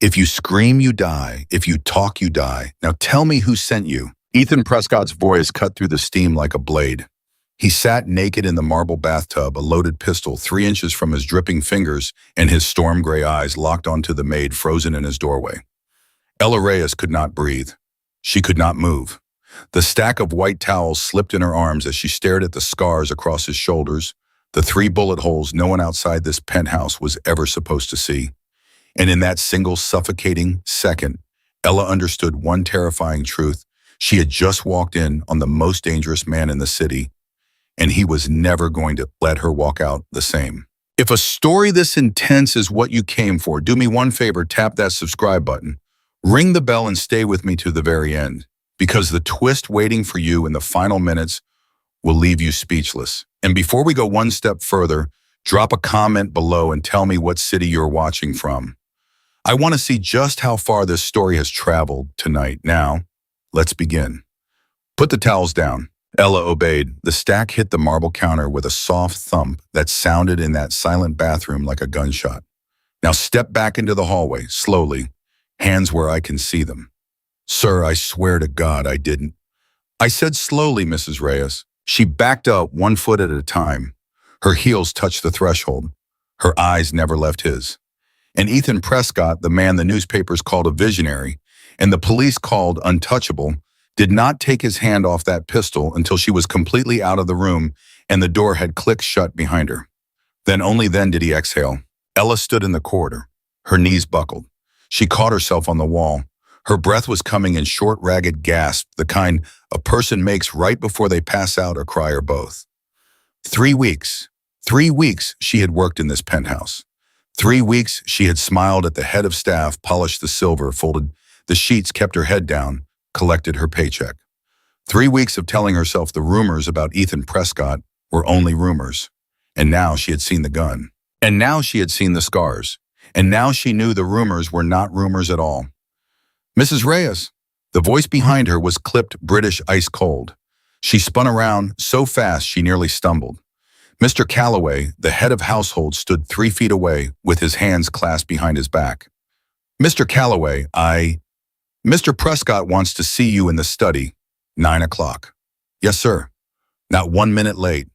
If you scream, you die. If you talk, you die. Now tell me who sent you." Ethan Prescott's voice cut through the steam like a blade. He sat naked in the marble bathtub, a loaded pistol 3 inches from his dripping fingers, and his storm gray eyes locked onto the maid frozen in his doorway. Ella Reyes could not breathe. She could not move. The stack of white towels slipped in her arms as she stared at the scars across his shoulders, the 3 bullet holes no one outside this penthouse was ever supposed to see. And in that single suffocating second, Ella understood one terrifying truth. She had just walked in on the most dangerous man in the city, and he was never going to let her walk out the same. If a story this intense is what you came for, do me one favor, tap that subscribe button. Ring the bell and stay with me to the very end, because the twist waiting for you in the final minutes will leave you speechless. And before we go one step further, drop a comment below and tell me what city you're watching from. I want to see just how far this story has traveled tonight. Now, let's begin. Put the towels down. Ella obeyed. The stack hit the marble counter with a soft thump that sounded in that silent bathroom like a gunshot. Now step back into the hallway, slowly, hands where I can see them. "Sir, I swear to God I didn't." I said slowly, Mrs. Reyes. She backed up 1 foot at a time. Her heels touched the threshold. Her eyes never left his. And Ethan Prescott, the man the newspapers called a visionary and the police called untouchable, did not take his hand off that pistol until she was completely out of the room and the door had clicked shut behind her. Then only then did he exhale. Ella stood in the corridor. Her knees buckled. She caught herself on the wall. Her breath was coming in short, ragged gasps, the kind a person makes right before they pass out or cry or both. 3 weeks. 3 weeks she had worked in this penthouse. 3 weeks she had smiled at the head of staff, polished the silver, folded the sheets, kept her head down, collected her paycheck. 3 weeks of telling herself the rumors about Ethan Prescott were only rumors. And now she had seen the gun. And now she had seen the scars. And now she knew the rumors were not rumors at all. "Mrs. Reyes." The voice behind her was clipped British ice cold. She spun around so fast she nearly stumbled. Mr. Calloway, the head of household, stood 3 feet away with his hands clasped behind his back. "Mr. Calloway, Mr. Prescott wants to see you in the study. 9 o'clock. "Yes, sir." "Not 1 minute late."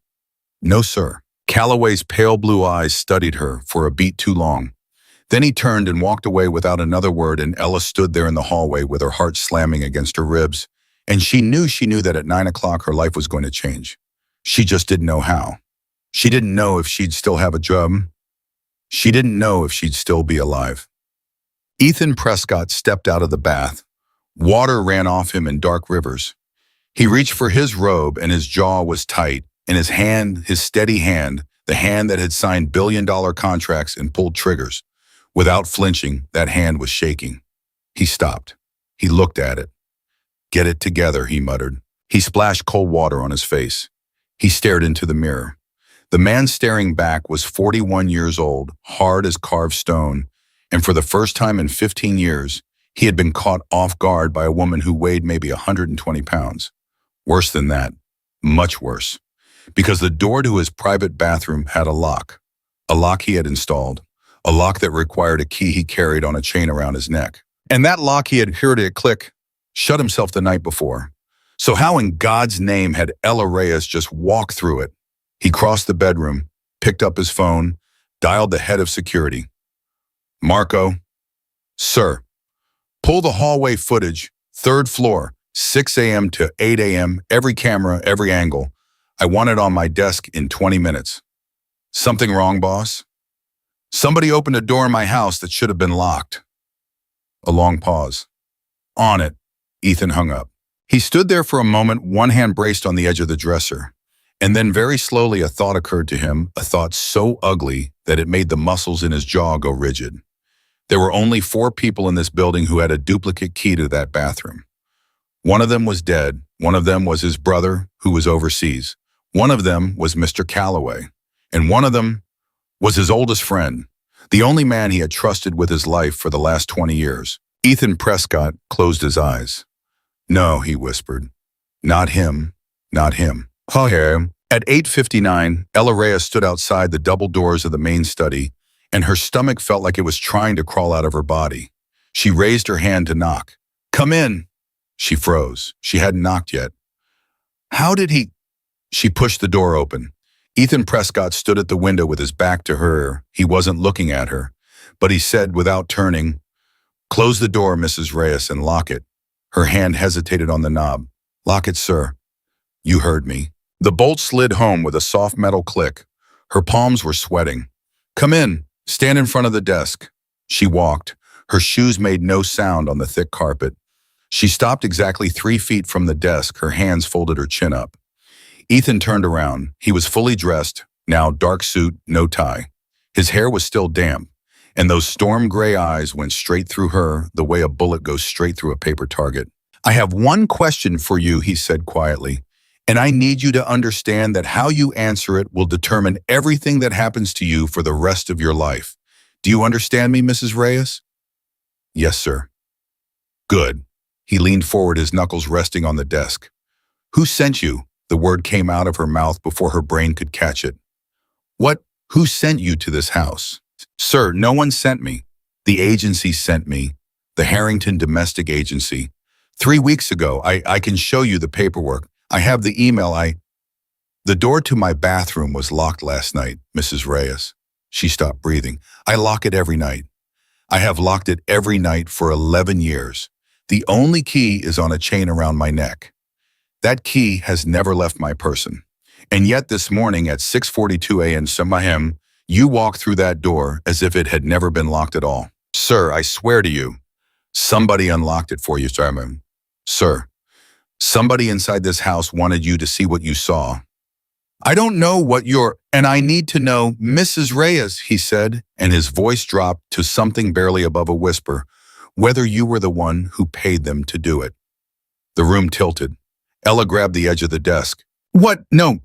"No, sir." Calloway's pale blue eyes studied her for a beat too long. Then he turned and walked away without another word, and Ella stood there in the hallway with her heart slamming against her ribs. And she knew that at 9 o'clock her life was going to change. She just didn't know how. She didn't know if she'd still have a job. She didn't know if she'd still be alive. Ethan Prescott stepped out of the bath. Water ran off him in dark rivers. He reached for his robe and his jaw was tight, and his hand, his steady hand, the hand that had signed billion-dollar contracts and pulled triggers. Without flinching, that hand was shaking. He stopped. He looked at it. "Get it together," he muttered. He splashed cold water on his face. He stared into the mirror. The man staring back was 41 years old, hard as carved stone, and for the first time in 15 years, he had been caught off guard by a woman who weighed maybe 120 pounds. Worse than that, much worse, because the door to his private bathroom had a lock he had installed, a lock that required a key he carried on a chain around his neck. And that lock he had heard it click, shut himself the night before. So how in God's name had Ella Reyes just walked through it? He crossed the bedroom, picked up his phone, dialed the head of security. "Marco." "Sir." "Pull the hallway footage, 3rd floor, 6 a.m. to 8 a.m., every camera, every angle. I want it on my desk in 20 minutes. "Something wrong, boss?" "Somebody opened a door in my house that should have been locked." A long pause. "On it." Ethan hung up. He stood there for a moment, one hand braced on the edge of the dresser. And then very slowly a thought occurred to him, a thought so ugly that it made the muscles in his jaw go rigid. There were only 4 people in this building who had a duplicate key to that bathroom. One of them was dead. One of them was his brother, who was overseas. One of them was Mr. Calloway. And one of them was his oldest friend, the only man he had trusted with his life for the last 20 years. Ethan Prescott closed his eyes. "No," he whispered. "Not him. Not him." At 8:59, Ella Reyes stood outside the double doors of the main study, and her stomach felt like it was trying to crawl out of her body. She raised her hand to knock. Come in. She froze. She hadn't knocked yet. How did he? She pushed the door open. Ethan Prescott stood at the window with his back to her. He wasn't looking at her, but he said without turning, Close the door, Mrs. Reyes, and lock it. Her hand hesitated on the knob. Lock it, sir. You heard me. The bolt slid home with a soft metal click. Her palms were sweating. Come in. Stand in front of the desk. She walked. Her shoes made no sound on the thick carpet. She stopped exactly 3 feet from the desk, her hands folded, her chin up. Ethan turned around. He was fully dressed, now dark suit, no tie. His hair was still damp, and those storm gray eyes went straight through her the way a bullet goes straight through a paper target. I have one question for you, he said quietly, and I need you to understand that how you answer it will determine everything that happens to you for the rest of your life. Do you understand me, Mrs. Reyes? Yes, sir. Good. He leaned forward, his knuckles resting on the desk. Who sent you? The word came out of her mouth before her brain could catch it. What? Who sent you to this house? Sir, no one sent me. The agency sent me. The Harrington Domestic Agency. 3 weeks ago, I can show you the paperwork. I have the email. The door to my bathroom was locked last night, Mrs. Reyes. She stopped breathing. I lock it every night. I have locked it every night for 11 years. The only key is on a chain around my neck. That key has never left my person. And yet this morning at 6:42 a.m., you walked through that door as if it had never been locked at all. Sir, I swear to you, somebody unlocked it for you, sir. Sir, somebody inside this house wanted you to see what you saw. I don't know what and I need to know, Mrs. Reyes, he said, and his voice dropped to something barely above a whisper, whether you were the one who paid them to do it. The room tilted. Ella grabbed the edge of the desk. What? No,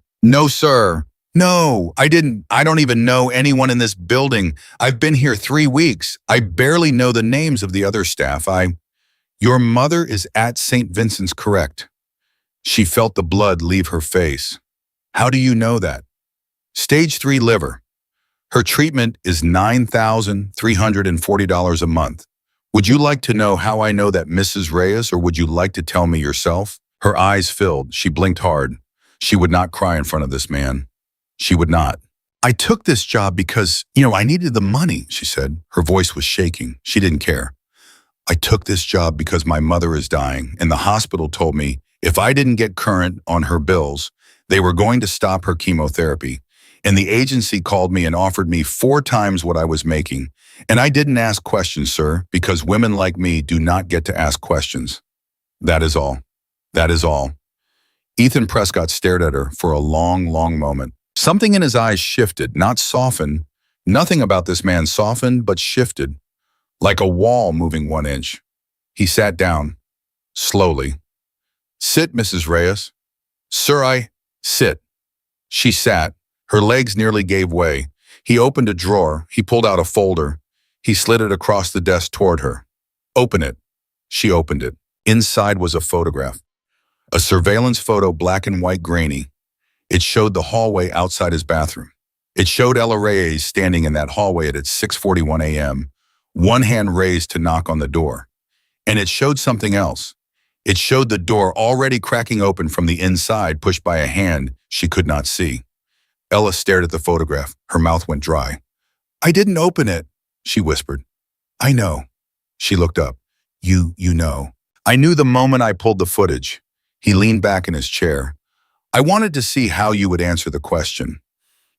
sir. No, I didn't. I don't even know anyone in this building. I've been here 3 weeks. I barely know the names of the other staff. Your mother is at St. Vincent's, correct? She felt the blood leave her face. How do you know that? Stage 3 liver. Her treatment is $9,340 a month. Would you like to know how I know that, Mrs. Reyes, or would you like to tell me yourself? Her eyes filled. She blinked hard. She would not cry in front of this man. She would not. I took this job because, I needed the money, she said. Her voice was shaking. She didn't care. I took this job because my mother is dying, and the hospital told me if I didn't get current on her bills, they were going to stop her chemotherapy. And the agency called me and offered me 4 times what I was making. And I didn't ask questions, sir, because women like me do not get to ask questions. That is all. That is all. Ethan Prescott stared at her for a long, long moment. Something in his eyes shifted, not softened. Nothing about this man softened, but shifted, like a wall moving 1 inch. He sat down, slowly. Sit, Mrs. Reyes. Sir, sit. She sat. Her legs nearly gave way. He opened a drawer. He pulled out a folder. He slid it across the desk toward her. Open it. She opened it. Inside was a photograph. A surveillance photo, black and white, grainy. It showed the hallway outside his bathroom. It showed Ella Reyes standing in that hallway at 6:41 a.m., one hand raised to knock on the door. And it showed something else. It showed the door already cracking open from the inside, pushed by a hand she could not see. Ella stared at the photograph. Her mouth went dry. I didn't open it, she whispered. I know. She looked up. You know. I knew the moment I pulled the footage. He leaned back in his chair. I wanted to see how you would answer the question.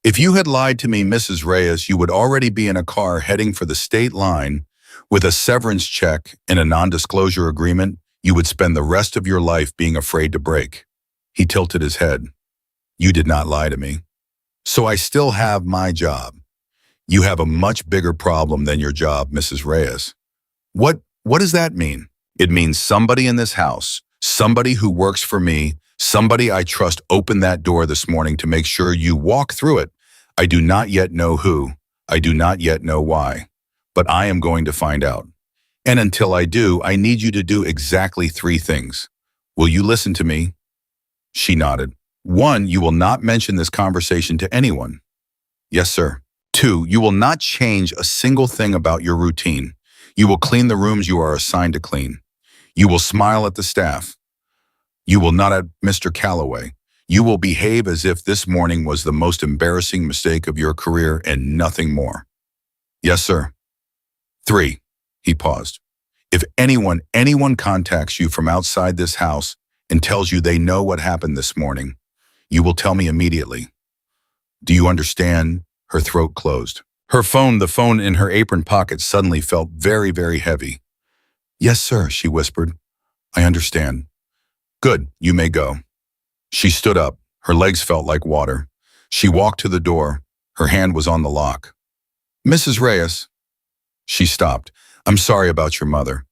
If you had lied to me, Mrs. Reyes, you would already be in a car heading for the state line with a severance check and a non-disclosure agreement you would spend the rest of your life being afraid to break. He tilted his head. You did not lie to me. So I still have my job. You have a much bigger problem than your job, Mrs. Reyes. What does that mean? It means somebody in this house, somebody who works for me, somebody I trust opened that door this morning to make sure you walk through it. I do not yet know who. I do not yet know why. But I am going to find out. And until I do, I need you to do exactly 3 things. Will you listen to me? She nodded. 1, you will not mention this conversation to anyone. Yes, sir. 2, you will not change a single thing about your routine. You will clean the rooms you are assigned to clean. You will smile at the staff. You will not at Mr. Calloway. You will behave as if this morning was the most embarrassing mistake of your career and nothing more. Yes, sir. 3. He paused. If anyone contacts you from outside this house and tells you they know what happened this morning, you will tell me immediately. Do you understand? Her throat closed. The phone in her apron pocket suddenly felt very, very heavy. Yes, sir, she whispered. I understand. Good, you may go. She stood up. Her legs felt like water. She walked to the door. Her hand was on the lock. Mrs. Reyes. She stopped. I'm sorry about your mother.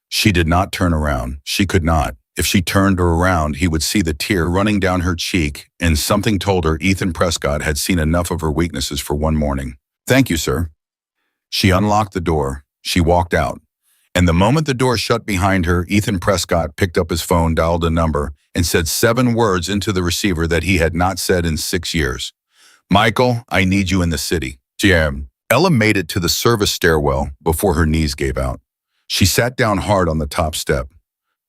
She did not turn around. She could not. If she turned her around, he would see the tear running down her cheek, and something told her Ethan Prescott had seen enough of her weaknesses for one morning. Thank you, sir. She unlocked the door. She walked out. And the moment the door shut behind her, Ethan Prescott picked up his phone, dialed a number, and said 7 words into the receiver that he had not said in 6 years. Michael, I need you in the city. Jam. Ella made it to the service stairwell before her knees gave out. She sat down hard on the top step.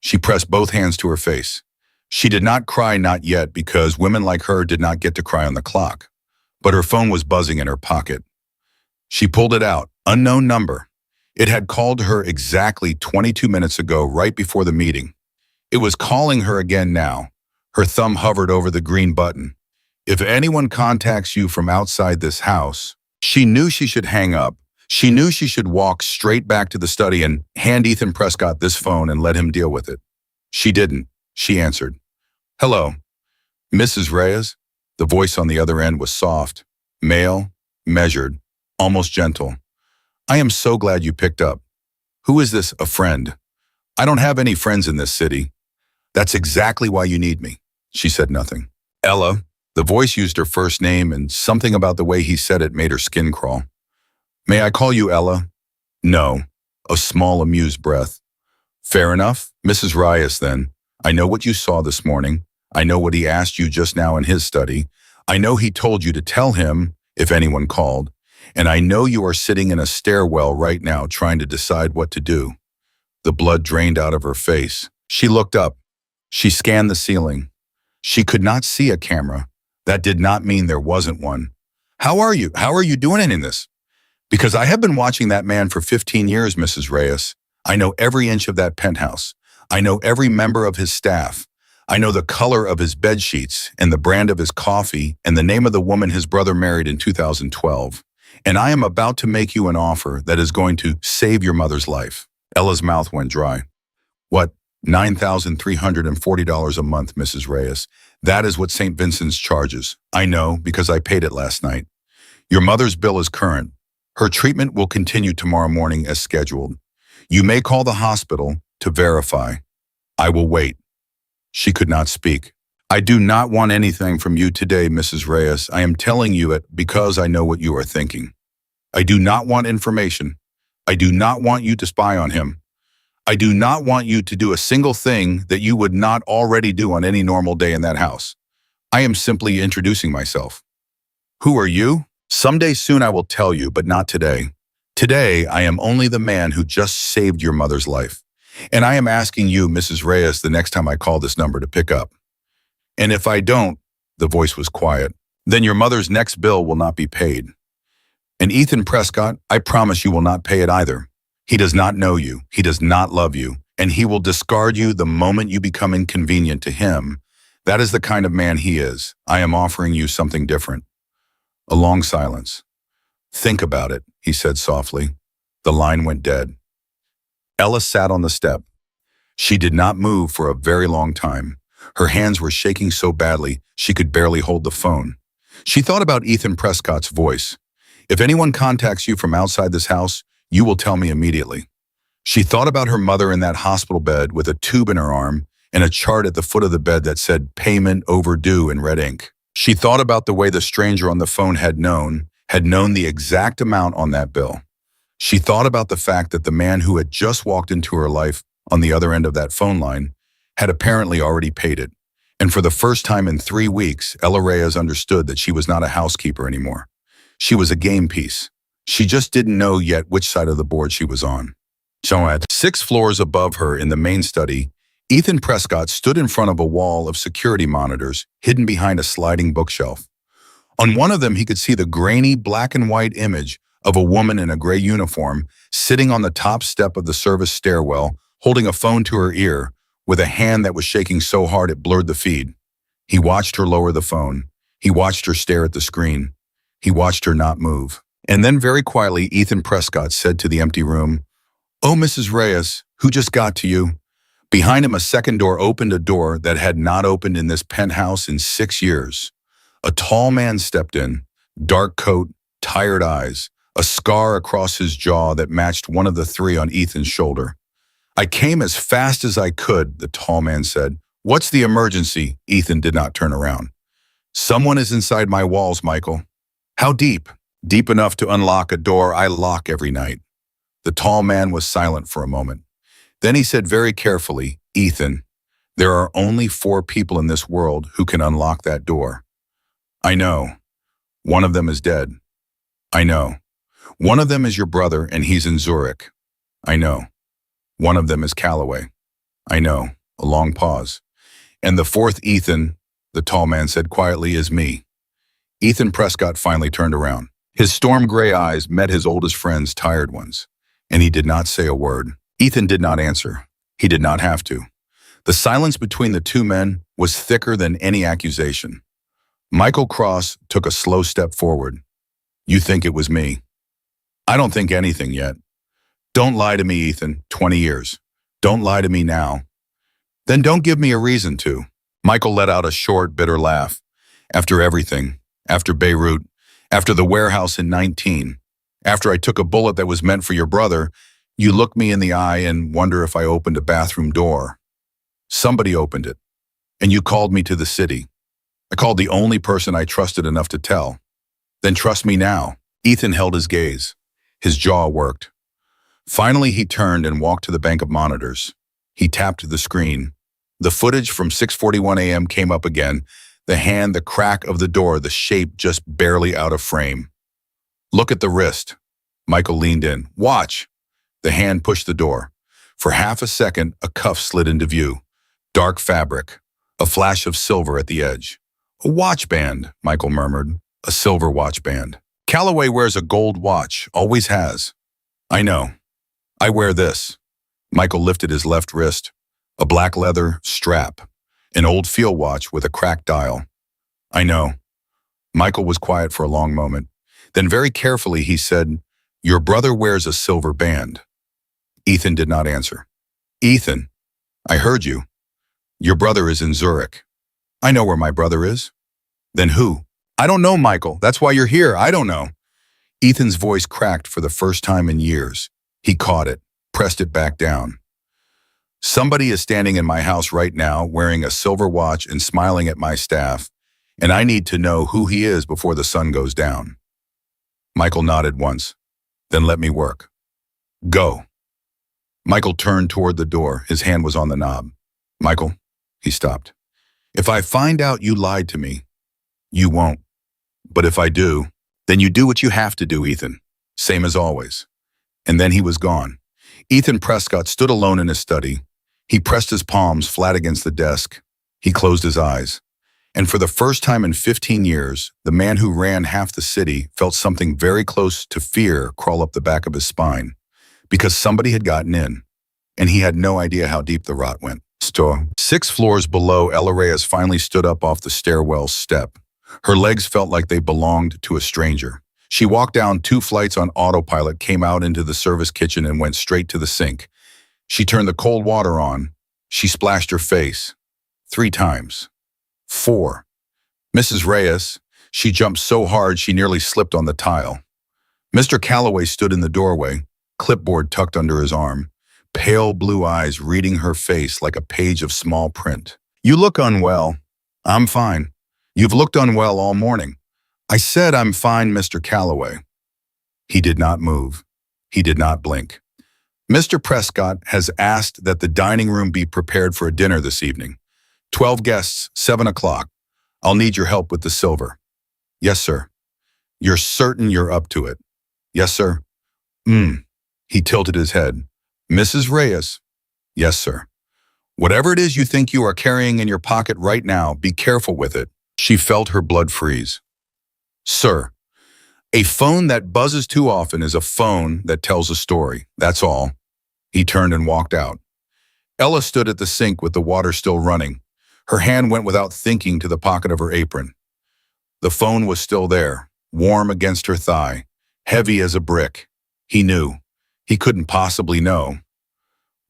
She pressed both hands to her face. She did not cry, not yet, because women like her did not get to cry on the clock. But her phone was buzzing in her pocket. She pulled it out. Unknown number. It had called her exactly 22 minutes ago, right before the meeting. It was calling her again now. Her thumb hovered over the green button. If anyone contacts you from outside this house, she knew she should hang up. She knew she should walk straight back to the study and hand Ethan Prescott this phone and let him deal with it. She didn't. She answered. Hello, Mrs. Reyes? The voice on the other end was soft, male, measured, almost gentle. I am so glad you picked up. Who is this, a friend? I don't have any friends in this city. That's exactly why you need me. She said nothing. Ella. The voice used her first name, and something about the way he said it made her skin crawl. May I call you Ella? No. A small amused breath. Fair enough, Mrs. Reyes then. I know what you saw this morning. I know what he asked you just now in his study. I know he told you to tell him if anyone called. And I know you are sitting in a stairwell right now trying to decide what to do. The blood drained out of her face. She looked up. She scanned the ceiling. She could not see a camera. That did not mean there wasn't one. How are you? How are you doing in this? Because I have been watching that man for 15 years, Mrs. Reyes. I know every inch of that penthouse. I know every member of his staff. I know the color of his bed sheets and the brand of his coffee and the name of the woman his brother married in 2012. And I am about to make you an offer that is going to save your mother's life. Ella's mouth went dry. What? $9,340 a month, Mrs. Reyes. That is what St. Vincent's charges. I know because I paid it last night. Your mother's bill is current. Her treatment will continue tomorrow morning as scheduled. You may call the hospital to verify. I will wait. She could not speak. I do not want anything from you today, Mrs. Reyes. I am telling you it because I know what you are thinking. I do not want information. I do not want you to spy on him. I do not want you to do a single thing that you would not already do on any normal day in that house. I am simply introducing myself. Who are you? Someday soon I will tell you, but not today. Today, I am only the man who just saved your mother's life. And I am asking you, Mrs. Reyes, the next time I call this number to pick up. And if I don't, the voice was quiet, then your mother's next bill will not be paid. And Ethan Prescott, I promise you will not pay it either. He does not know you, he does not love you, and he will discard you the moment you become inconvenient to him. That is the kind of man he is. I am offering you something different. A long silence. Think about it, he said softly. The line went dead. Ella sat on the step. She did not move for a very long time. Her hands were shaking so badly she could barely hold the phone. She thought about Ethan Prescott's voice. If anyone contacts you from outside this house, you will tell me immediately. She thought about her mother in that hospital bed with a tube in her arm and a chart at the foot of the bed that said payment overdue in red ink. She thought about the way the stranger on the phone had known the exact amount on that bill. She thought about the fact that the man who had just walked into her life on the other end of that phone line had apparently already paid it. And for the first time in 3 weeks, Ella Reyes understood that she was not a housekeeper anymore. She was a game piece. She just didn't know yet which side of the board she was on. So at 6 floors above her in the main study, Ethan Prescott stood in front of a wall of security monitors hidden behind a sliding bookshelf. On one of them, he could see the grainy black and white image of a woman in a gray uniform sitting on the top step of the service stairwell, holding a phone to her ear with a hand that was shaking so hard it blurred the feed. He watched her lower the phone. He watched her stare at the screen. He watched her not move. And then very quietly, Ethan Prescott said to the empty room, "Oh, Mrs. Reyes, who just got to you?" Behind him, a second door opened, a door that had not opened in this penthouse in 6 years. A tall man stepped in, dark coat, tired eyes, a scar across his jaw that matched one of the three on Ethan's shoulder. "I came as fast as I could," the tall man said. "What's the emergency?" Ethan did not turn around. "Someone is inside my walls, Michael." "How deep?" "Deep enough to unlock a door I lock every night." The tall man was silent for a moment. Then he said very carefully, "Ethan, there are only 4 people in this world who can unlock that door. I know. One of them is dead. I know. One of them is your brother and he's in Zurich. I know. One of them is Calloway. I know." A long pause. "And the 4th, Ethan," the tall man said quietly, "is me." Ethan Prescott finally turned around. His storm gray eyes met his oldest friend's tired ones, and he did not say a word. Ethan did not answer. He did not have to. The silence between the two men was thicker than any accusation. Michael Cross took a slow step forward. "You think it was me?" "I don't think anything yet." "Don't lie to me, Ethan. 20 years. Don't lie to me now." "Then don't give me a reason to." Michael let out a short, bitter laugh. "After everything, after Beirut, after the warehouse in 19, after I took a bullet that was meant for your brother, you look me in the eye and wonder if I opened a bathroom door. Somebody opened it, and you called me to the city. I called the only person I trusted enough to tell. Then trust me now." Ethan held his gaze. His jaw worked. Finally, he turned and walked to the bank of monitors. He tapped the screen. The footage from 6:41 a.m. came up again. The hand, the crack of the door, the shape just barely out of frame. "Look at the wrist." Michael leaned in. "Watch." The hand pushed the door. For half a second, a cuff slid into view. Dark fabric. A flash of silver at the edge. "A watch band," Michael murmured. "A silver watch band. Calloway wears a gold watch, always has." "I know. I wear this." Michael lifted his left wrist. A black leather strap. An old field watch with a cracked dial. "I know." Michael was quiet for a long moment. Then very carefully he said, "Your brother wears a silver band." Ethan did not answer. "Ethan, I heard you. Your brother is in Zurich." "I know where my brother is." "Then who?" "I don't know, Michael. That's why you're here. I don't know." Ethan's voice cracked for the first time in years. He caught it, pressed it back down. "Somebody is standing in my house right now wearing a silver watch and smiling at my staff, and I need to know who he is before the sun goes down." Michael nodded once. "Then let me work." "Go." Michael turned toward the door. His hand was on the knob. "Michael," he stopped. "If I find out you lied to me, you won't. But if I do, then you do what you have to do, Ethan. Same as always." And then he was gone. Ethan Prescott stood alone in his study. He pressed his palms flat against the desk. He closed his eyes. And for the first time in 15 years, the man who ran half the city felt something very close to fear crawl up the back of his spine. Because somebody had gotten in, and he had no idea how deep the rot went. 6 floors below, Ella Reyes finally stood up off the stairwell step. Her legs felt like they belonged to a stranger. She walked down 2 flights on autopilot, came out into the service kitchen, and went straight to the sink. She turned the cold water on. She splashed her face. 3 times. 4. "Mrs. Reyes." She jumped so hard she nearly slipped on the tile. Mr. Calloway stood in the doorway, clipboard tucked under his arm, pale blue eyes reading her face like a page of small print. "You look unwell." "I'm fine." "You've looked unwell all morning." "I said I'm fine, Mr. Calloway." He did not move. He did not blink. "Mr. Prescott has asked that the dining room be prepared for a dinner this evening. 12 guests, 7 o'clock. I'll need your help with the silver." "Yes, sir." "You're certain you're up to it?" "Yes, sir." He tilted his head. Mrs. Reyes. Yes, sir. Whatever it is you think you are carrying in your pocket right now, be careful with it. She felt her blood freeze. Sir, a phone that buzzes too often is a phone that tells a story. That's all. He turned and walked out. Ella stood at the sink with the water still running. Her hand went without thinking to the pocket of her apron. The phone was still there, warm against her thigh, heavy as a brick. He knew. He couldn't possibly know.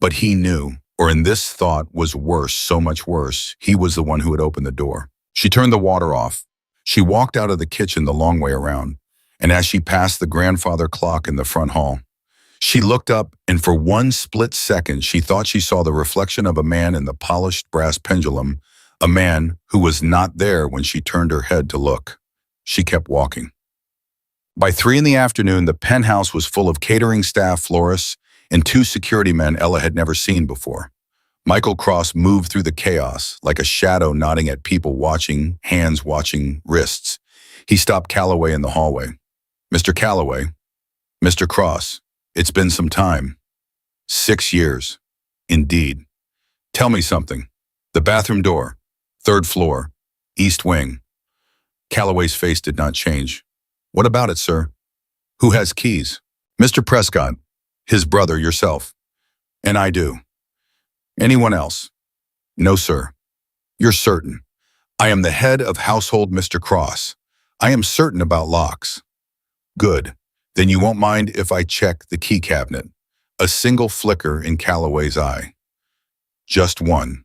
But he knew, or in this thought was worse, so much worse, he was the one who had opened the door. She turned the water off. She walked out of the kitchen the long way around, and as she passed the grandfather clock in the front hall, she looked up, and for one split second she thought she saw the reflection of a man in the polished brass pendulum, a man who was not there when she turned her head to look. She kept walking. By 3 in the afternoon, the penthouse was full of catering staff, florists, and 2 security men Ella had never seen before. Michael Cross moved through the chaos, like a shadow nodding at people watching, hands watching, wrists. He stopped Calloway in the hallway. Mr. Calloway, Mr. Cross, it's been some time. 6 years. Indeed. Tell me something. The bathroom door, 3rd floor, east wing. Calloway's face did not change. What about it, sir? Who has keys? Mr. Prescott, his brother, yourself. And I do. Anyone else? No, sir. You're certain. I am the head of household, Mr. Cross. I am certain about locks. Good. Then you won't mind if I check the key cabinet. A single flicker in Calloway's eye. Just one.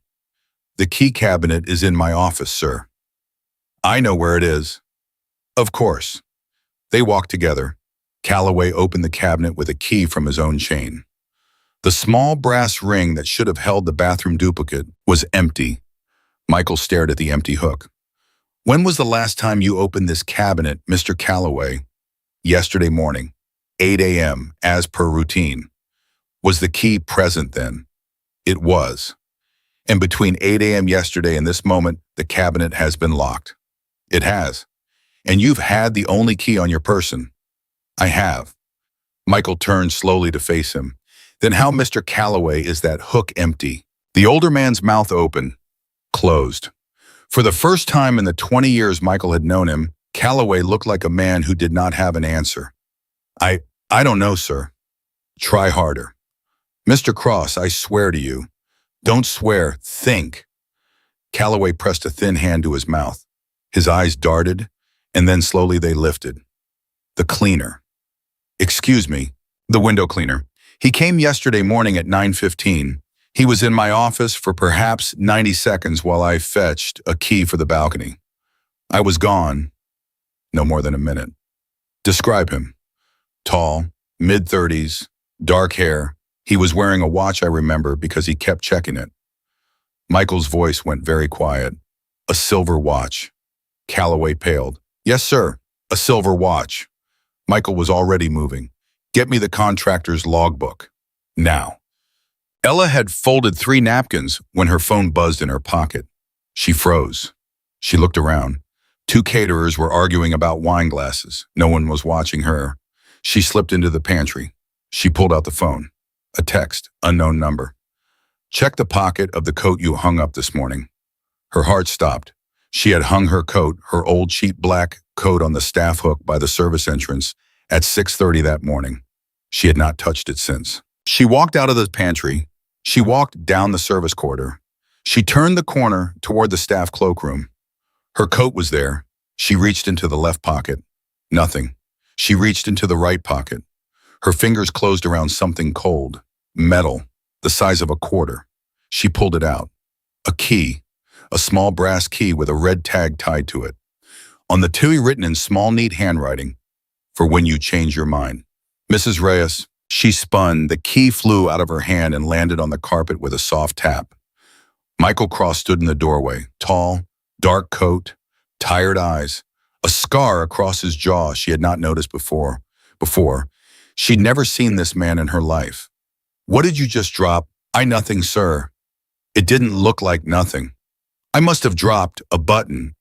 The key cabinet is in my office, sir. I know where it is. Of course. They walked together. Calloway opened the cabinet with a key from his own chain. The small brass ring that should have held the bathroom duplicate was empty. Michael stared at the empty hook. When was the last time you opened this cabinet, Mr. Calloway? Yesterday morning, 8 a.m., as per routine. Was the key present then? It was. And between 8 a.m. yesterday and this moment, the cabinet has been locked. It has. And you've had the only key on your person. I have. Michael turned slowly to face him. Then how, Mr. Calloway, is that hook empty? The older man's mouth open, closed. For the first time in the 20 years Michael had known him, Calloway looked like a man who did not have an answer. I don't know, sir. Try harder. Mr. Cross, I swear to you. Don't swear, think. Calloway pressed a thin hand to his mouth. His eyes darted, and then slowly they lifted. The cleaner. Excuse me, the window cleaner. He came yesterday morning at 9:15. He was in my office for perhaps 90 seconds while I fetched a key for the balcony. I was gone. No more than a minute. Describe him. Tall, mid-30s, dark hair. He was wearing a watch, I remember, because he kept checking it. Michael's voice went very quiet. A silver watch. Calloway paled. Yes, sir, a silver watch. Michael was already moving. Get me the contractor's logbook. Now. Ella had folded 3 napkins when her phone buzzed in her pocket. She froze. She looked around. 2 caterers were arguing about wine glasses. No one was watching her. She slipped into the pantry. She pulled out the phone. A text, unknown number. Check the pocket of the coat you hung up this morning. Her heart stopped. She had hung her coat, her old cheap black coat, on the staff hook by the service entrance at 6:30 that morning. She had not touched it since. She walked out of the pantry. She walked down the service corridor. She turned the corner toward the staff cloakroom. Her coat was there. She reached into the left pocket. Nothing. She reached into the right pocket. Her fingers closed around something cold, metal, the size of a quarter. She pulled it out. A key, a small brass key with a red tag tied to it. On the key, written in small, neat handwriting, for when you change your mind. Mrs. Reyes. She spun. The key flew out of her hand and landed on the carpet with a soft tap. Michael Cross stood in the doorway, tall, dark coat, tired eyes, a scar across his jaw she had not noticed before. She'd never seen this man in her life. What did you just drop? Nothing, sir. It didn't look like nothing. I must have dropped a button.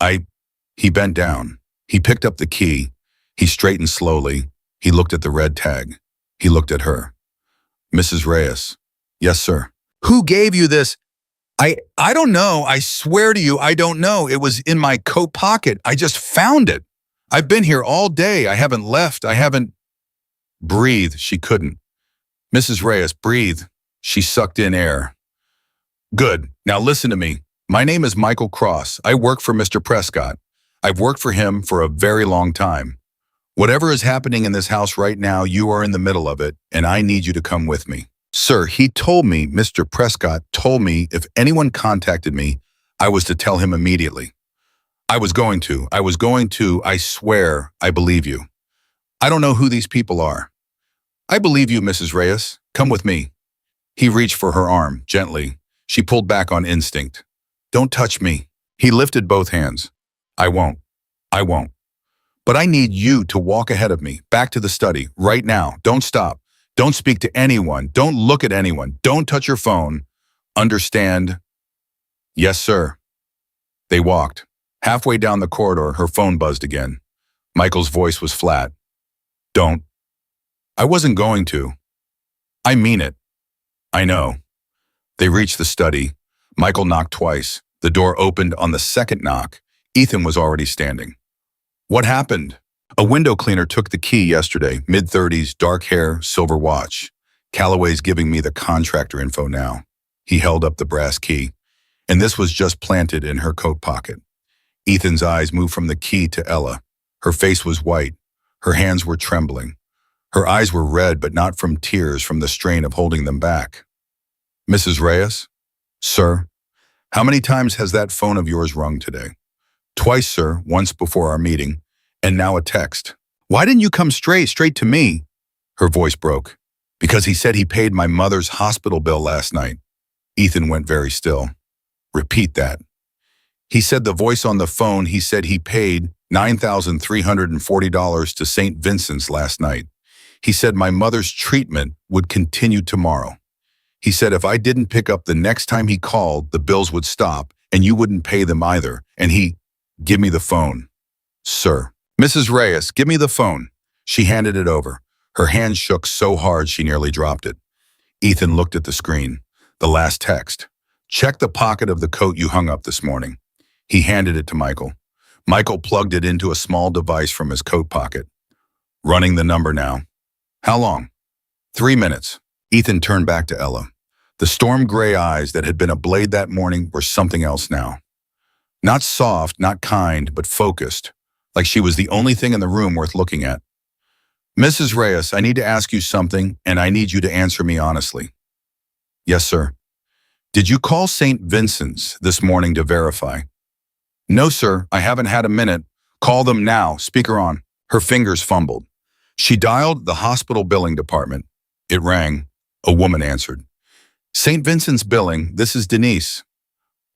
He bent down. He picked up the key. He straightened slowly. He looked at the red tag. He looked at her. Mrs. Reyes. Yes, sir. Who gave you this? I don't know. I swear to you, I don't know. It was in my coat pocket. I just found it. I've been here all day. I haven't left. I haven't. Breathe. She couldn't. Mrs. Reyes, breathe. She sucked in air. Good. Now listen to me. My name is Michael Cross. I work for Mr. Prescott. I've worked for him for a very long time. Whatever is happening in this house right now, you are in the middle of it, and I need you to come with me. Sir, he told me, Mr. Prescott told me if anyone contacted me, I was to tell him immediately. I was going to, I swear, I believe you. I don't know who these people are. I believe you, Mrs. Reyes. Come with me. He reached for her arm, gently. She pulled back on instinct. Don't touch me. He lifted both hands. I won't. I won't. But I need you to walk ahead of me, back to the study, right now. Don't stop. Don't speak to anyone. Don't look at anyone. Don't touch your phone. Understand? Yes, sir. They walked. Halfway down the corridor, her phone buzzed again. Michael's voice was flat. Don't. I wasn't going to. I mean it. I know. They reached the study. Michael knocked twice. The door opened on the second knock. Ethan was already standing. What happened? A window cleaner took the key yesterday, mid-30s, dark hair, silver watch. Calloway's giving me the contractor info now. He held up the brass key, and this was just planted in her coat pocket. Ethan's eyes moved from the key to Ella. Her face was white. Her hands were trembling. Her eyes were red, but not from tears, from the strain of holding them back. Mrs. Reyes? Sir? How many times has that phone of yours rung today? Twice, sir, once before our meeting, and now a text. Why didn't you come straight to me? Her voice broke. Because he said he paid my mother's hospital bill last night. Ethan went very still. Repeat that. He said the voice on the phone, he said he paid $9,340 to St. Vincent's last night. He said my mother's treatment would continue tomorrow. He said if I didn't pick up the next time he called, the bills would stop, and you wouldn't pay them either. And he, give me the phone. Sir. Mrs. Reyes, give me the phone. She handed it over. Her hand shook so hard she nearly dropped it. Ethan looked at the screen. The last text. Check the pocket of the coat you hung up this morning. He handed it to Michael. Michael plugged it into a small device from his coat pocket. Running the number now. How long? 3 minutes. Ethan turned back to Ella. The storm gray eyes that had been ablaze that morning were something else now. Not soft, not kind, but focused, like she was the only thing in the room worth looking at. Mrs. Reyes, I need to ask you something, and I need you to answer me honestly. Yes, sir. Did you call St. Vincent's this morning to verify? No, sir, I haven't had a minute. Call them now, speaker on. Her fingers fumbled. She dialed the hospital billing department. It rang. A woman answered. St. Vincent's billing, this is Denise.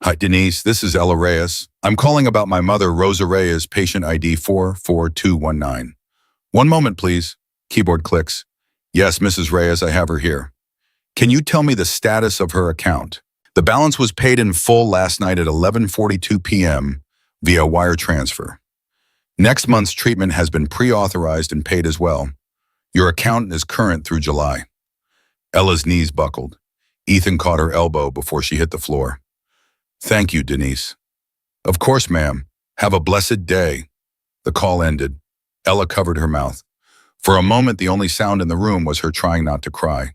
Hi, Denise, this is Ella Reyes. I'm calling about my mother, Rosa Reyes, patient ID 44219. One moment, please. Keyboard clicks. Yes, Mrs. Reyes, I have her here. Can you tell me the status of her account? The balance was paid in full last night at 11:42 p.m. via wire transfer. Next month's treatment has been pre-authorized and paid as well. Your account is current through July. Ella's knees buckled. Ethan caught her elbow before she hit the floor. Thank you, Denise. Of course, ma'am. Have a blessed day. The call ended. Ella covered her mouth. For a moment, the only sound in the room was her trying not to cry.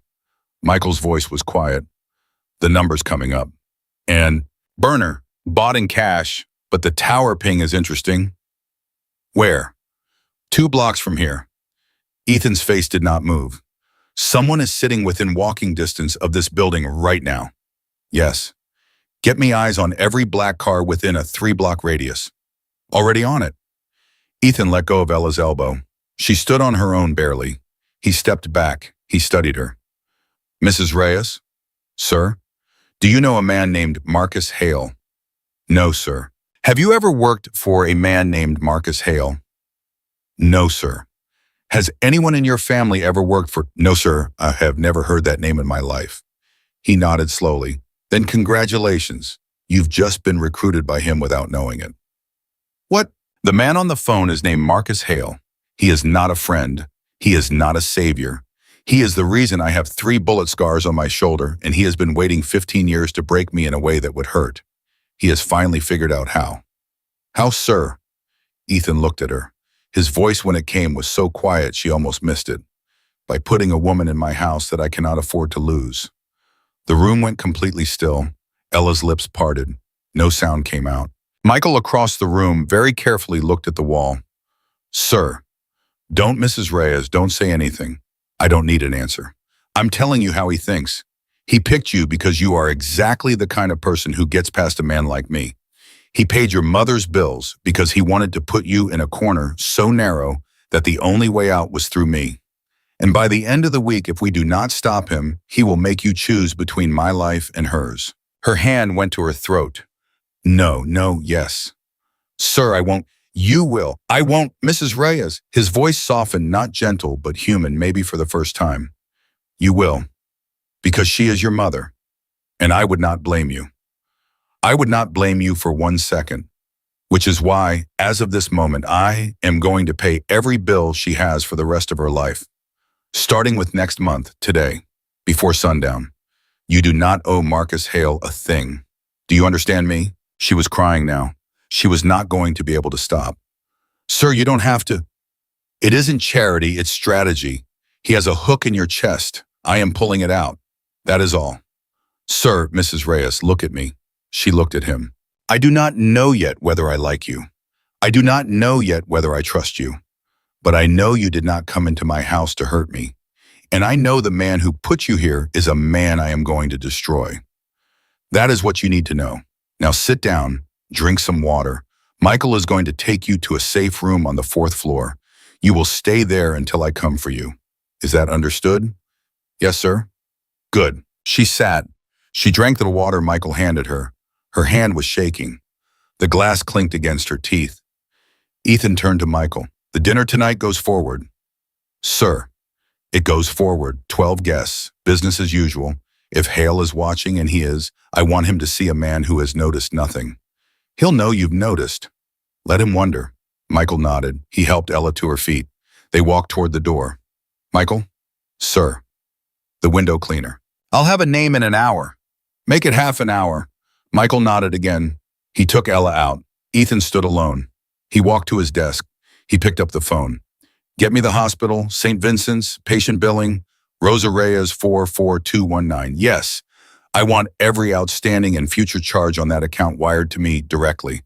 Michael's voice was quiet. The number's coming up. And, burner, bought in cash, but the tower ping is interesting. Where? 2 blocks from here. Ethan's face did not move. Someone is sitting within walking distance of this building right now. Yes. Get me eyes on every black car within a 3-block radius. Already on it. Ethan let go of Ella's elbow. She stood on her own barely. He stepped back. He studied her. Mrs. Reyes? Sir? Do you know a man named Marcus Hale? No, sir. Have you ever worked for a man named Marcus Hale? No, sir. Has anyone in your family ever worked for... No, sir. I have never heard that name in my life. He nodded slowly. Then congratulations. You've just been recruited by him without knowing it. What? The man on the phone is named Marcus Hale. He is not a friend. He is not a savior. He is the reason I have 3 bullet scars on my shoulder, and he has been waiting 15 years to break me in a way that would hurt. He has finally figured out how. How, sir? Ethan looked at her. His voice when it came was so quiet she almost missed it. By putting a woman in my house that I cannot afford to lose. The room went completely still. Ella's lips parted. No sound came out. Michael across the room very carefully looked at the wall. Sir, don't, Mrs. Reyes, don't say anything. I don't need an answer. I'm telling you how he thinks. He picked you because you are exactly the kind of person who gets past a man like me. He paid your mother's bills because he wanted to put you in a corner so narrow that the only way out was through me. And by the end of the week, if we do not stop him, he will make you choose between my life and hers. Her hand went to her throat. No, no, yes. Sir, I won't. You will. I won't, Mrs. Reyes. His voice softened, not gentle, but human, maybe for the first time. You will. Because she is your mother. And I would not blame you. I would not blame you for 1 second. Which is why, as of this moment, I am going to pay every bill she has for the rest of her life. Starting with next month, today, before sundown. You do not owe Marcus Hale a thing. Do you understand me? She was crying now. She was not going to be able to stop. Sir, you don't have to. It isn't charity, it's strategy. He has a hook in your chest. I am pulling it out. That is all. Sir, Mrs. Reyes, look at me. She looked at him. I do not know yet whether I like you. I do not know yet whether I trust you. But I know you did not come into my house to hurt me. And I know the man who put you here is a man I am going to destroy. That is what you need to know. Now sit down, drink some water. Michael is going to take you to a safe room on the 4th floor. You will stay there until I come for you. Is that understood? Yes, sir. Good. She sat. She drank the water Michael handed her. Her hand was shaking. The glass clinked against her teeth. Ethan turned to Michael. The dinner tonight goes forward. Sir, it goes forward. 12 guests, business as usual. If Hale is watching, and he is, I want him to see a man who has noticed nothing. He'll know you've noticed. Let him wonder. Michael nodded. He helped Ella to her feet. They walked toward the door. Michael? Sir. The window cleaner. I'll have a name in an hour. Make it half an hour. Michael nodded again. He took Ella out. Ethan stood alone. He walked to his desk. He picked up the phone. Get me the hospital, St. Vincent's, patient billing, Rosa Reyes 44219. Yes, I want every outstanding and future charge on that account wired to me directly.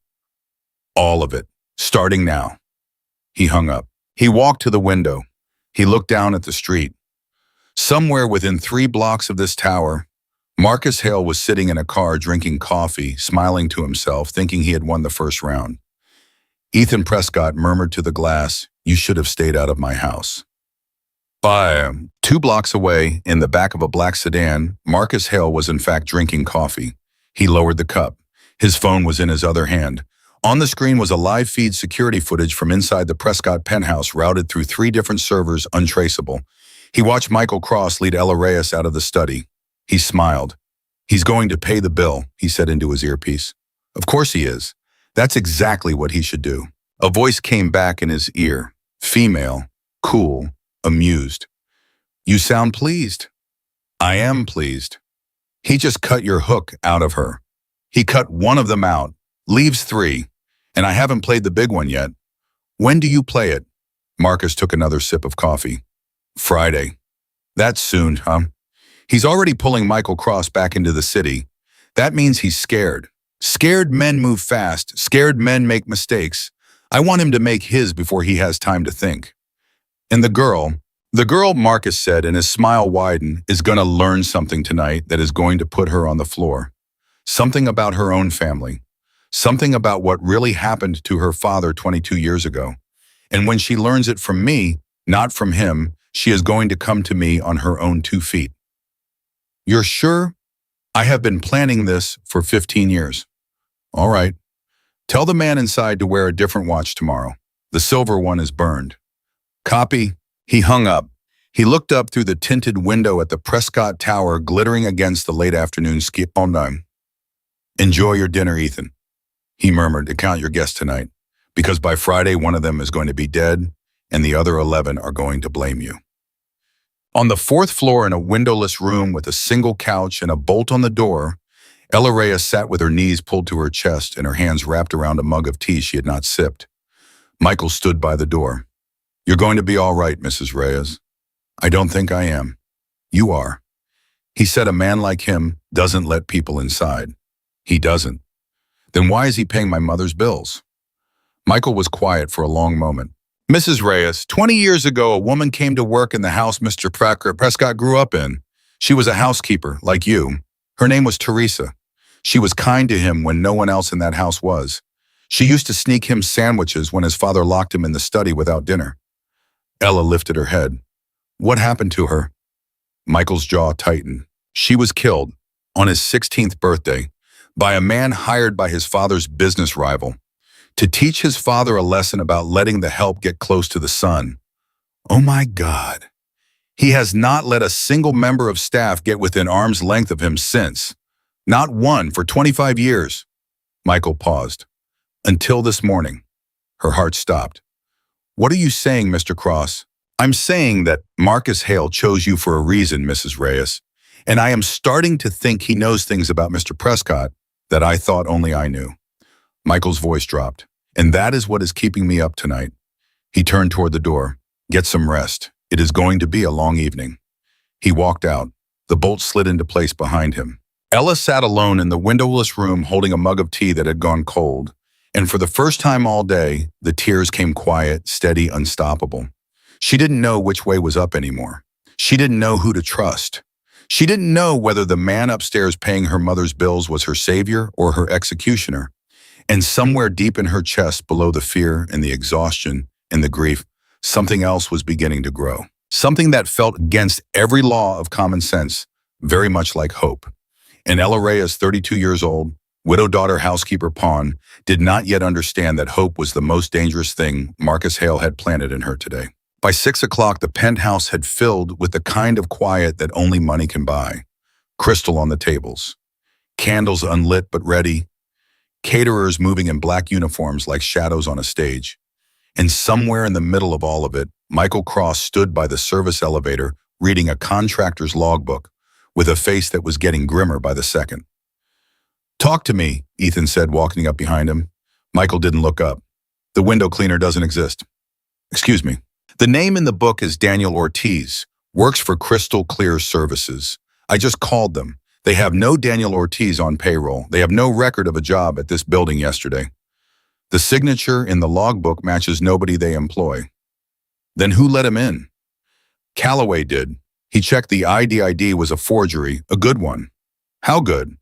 All of it, starting now. He hung up. He walked to the window. He looked down at the street. Somewhere within 3 blocks of this tower, Marcus Hale was sitting in a car drinking coffee, smiling to himself, thinking he had won the first round. Ethan Prescott murmured to the glass, you should have stayed out of my house. By 2 blocks away, in the back of a black sedan, Marcus Hale was in fact drinking coffee. He lowered the cup. His phone was in his other hand. On the screen was a live feed security footage from inside the Prescott penthouse routed through 3 different servers, untraceable. He watched Michael Cross lead Ella Reyes out of the study. He smiled. He's going to pay the bill, he said into his earpiece. Of course he is. That's exactly what he should do. A voice came back in his ear. Female, cool, amused. You sound pleased. I am pleased. He just cut your hook out of her. He cut 1 of them out, leaves 3, and I haven't played the big one yet. When do you play it? Marcus took another sip of coffee. Friday. That's soon, huh? He's already pulling Michael Cross back into the city. That means he's scared. Scared men move fast. Scared men make mistakes. I want him to make his before he has time to think. And the girl, Marcus said, and his smile widened, is going to learn something tonight that is going to put her on the floor. Something about her own family. Something about what really happened to her father 22 years ago. And when she learns it from me, not from him, she is going to come to me on her own 2 feet. You're sure? I have been planning this for 15 years. All right. Tell the man inside to wear a different watch tomorrow. The silver one is burned. Copy. He hung up. He looked up through the tinted window at the Prescott Tower glittering against the late afternoon sky. Oh no. Enjoy your dinner, Ethan. He murmured to count your guests tonight, because by Friday 1 of them is going to be dead and the other 11 are going to blame you. On the fourth floor in a windowless room with a single couch and a bolt on the door, Ella Reyes sat with her knees pulled to her chest and her hands wrapped around a mug of tea she had not sipped. Michael stood by the door. "You're going to be all right, Mrs. Reyes." "I don't think I am." "You are." He said a man like him doesn't let people inside. He doesn't. Then why is he paying my mother's bills? Michael was quiet for a long moment. "Mrs. Reyes, 20 years ago, a woman came to work in the house Mr. Prescott grew up in. She was a housekeeper, like you. Her name was Teresa. She was kind to him when no one else in that house was. She used to sneak him sandwiches when his father locked him in the study without dinner." Ella lifted her head. "What happened to her?" Michael's jaw tightened. "She was killed on his 16th birthday by a man hired by his father's business rival to teach his father a lesson about letting the help get close to the son. Oh my God. He has not let a single member of staff get within arm's length of him since. Not one for 25 years. Michael paused. "Until this morning." Her heart stopped. "What are you saying, Mr. Cross?" "I'm saying that Marcus Hale chose you for a reason, Mrs. Reyes, and I am starting to think he knows things about Mr. Prescott that I thought only I knew." Michael's voice dropped. "And that is what is keeping me up tonight." He turned toward the door. "Get some rest. It is going to be a long evening." He walked out. The bolt slid into place behind him. Ella sat alone in the windowless room holding a mug of tea that had gone cold. And for the first time all day, the tears came quiet, steady, unstoppable. She didn't know which way was up anymore. She didn't know who to trust. She didn't know whether the man upstairs paying her mother's bills was her savior or her executioner. And somewhere deep in her chest, below the fear and the exhaustion and the grief, something else was beginning to grow. Something that felt against every law of common sense, very much like hope. And Ella Reyes, 32 years old, widow daughter housekeeper pawn, did not yet understand that hope was the most dangerous thing Marcus Hale had planted in her today. By 6 o'clock, the penthouse had filled with the kind of quiet that only money can buy. Crystal on the tables. Candles unlit but ready. Caterers moving in black uniforms like shadows on a stage. And somewhere in the middle of all of it, Michael Cross stood by the service elevator reading a contractor's logbook with a face that was getting grimmer by the second. "Talk to me," Ethan said, walking up behind him. Michael didn't look up. "The window cleaner doesn't exist." "Excuse me." "The name in the book is Daniel Ortiz, works for Crystal Clear Services. I just called them. They have no Daniel Ortiz on payroll. They have no record of a job at this building yesterday. The signature in the logbook matches nobody they employ." "Then who let him in?" "Calloway did. He checked the ID was a forgery, a good one." "How good?"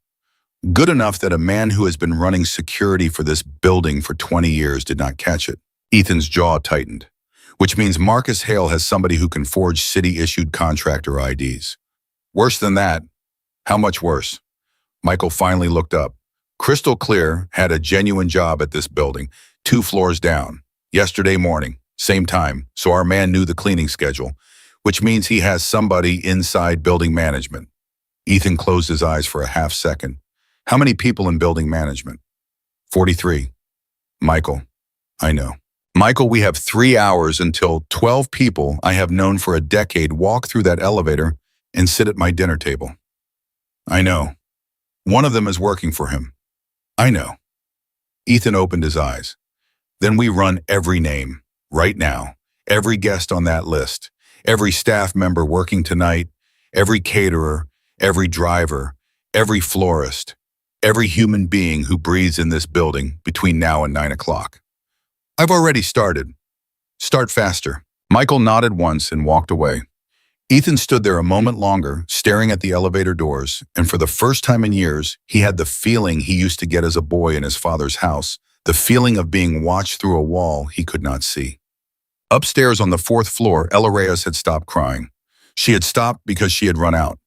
"Good enough that a man who has been running security for this building for 20 years did not catch it." Ethan's jaw tightened. "Which means Marcus Hale has somebody who can forge city-issued contractor IDs. Worse than that." "How much worse?" Michael finally looked up. Crystal Clear had a genuine job at this building, 2 floors down. Yesterday morning, same time, so our man knew the cleaning schedule, which means he has somebody inside building management. Ethan closed his eyes for a half second. "How many people in building management?" 43. "Michael, I know." "Michael, we have 3 hours until 12 people I have known for a decade walk through that elevator and sit at my dinner table." "I know. One of them is working for him." "I know." Ethan opened his eyes. "Then we run every name, right now, every guest on that list, every staff member working tonight, every caterer, every driver, every florist, every human being who breathes in this building between now and 9 o'clock. I've already started. Start faster." Michael nodded once and walked away. Ethan stood there a moment longer, staring at the elevator doors, and for the first time in years, he had the feeling he used to get as a boy in his father's house, the feeling of being watched through a wall he could not see. Upstairs on the 4th floor, Ella Reyes had stopped crying. She had stopped because she had run out.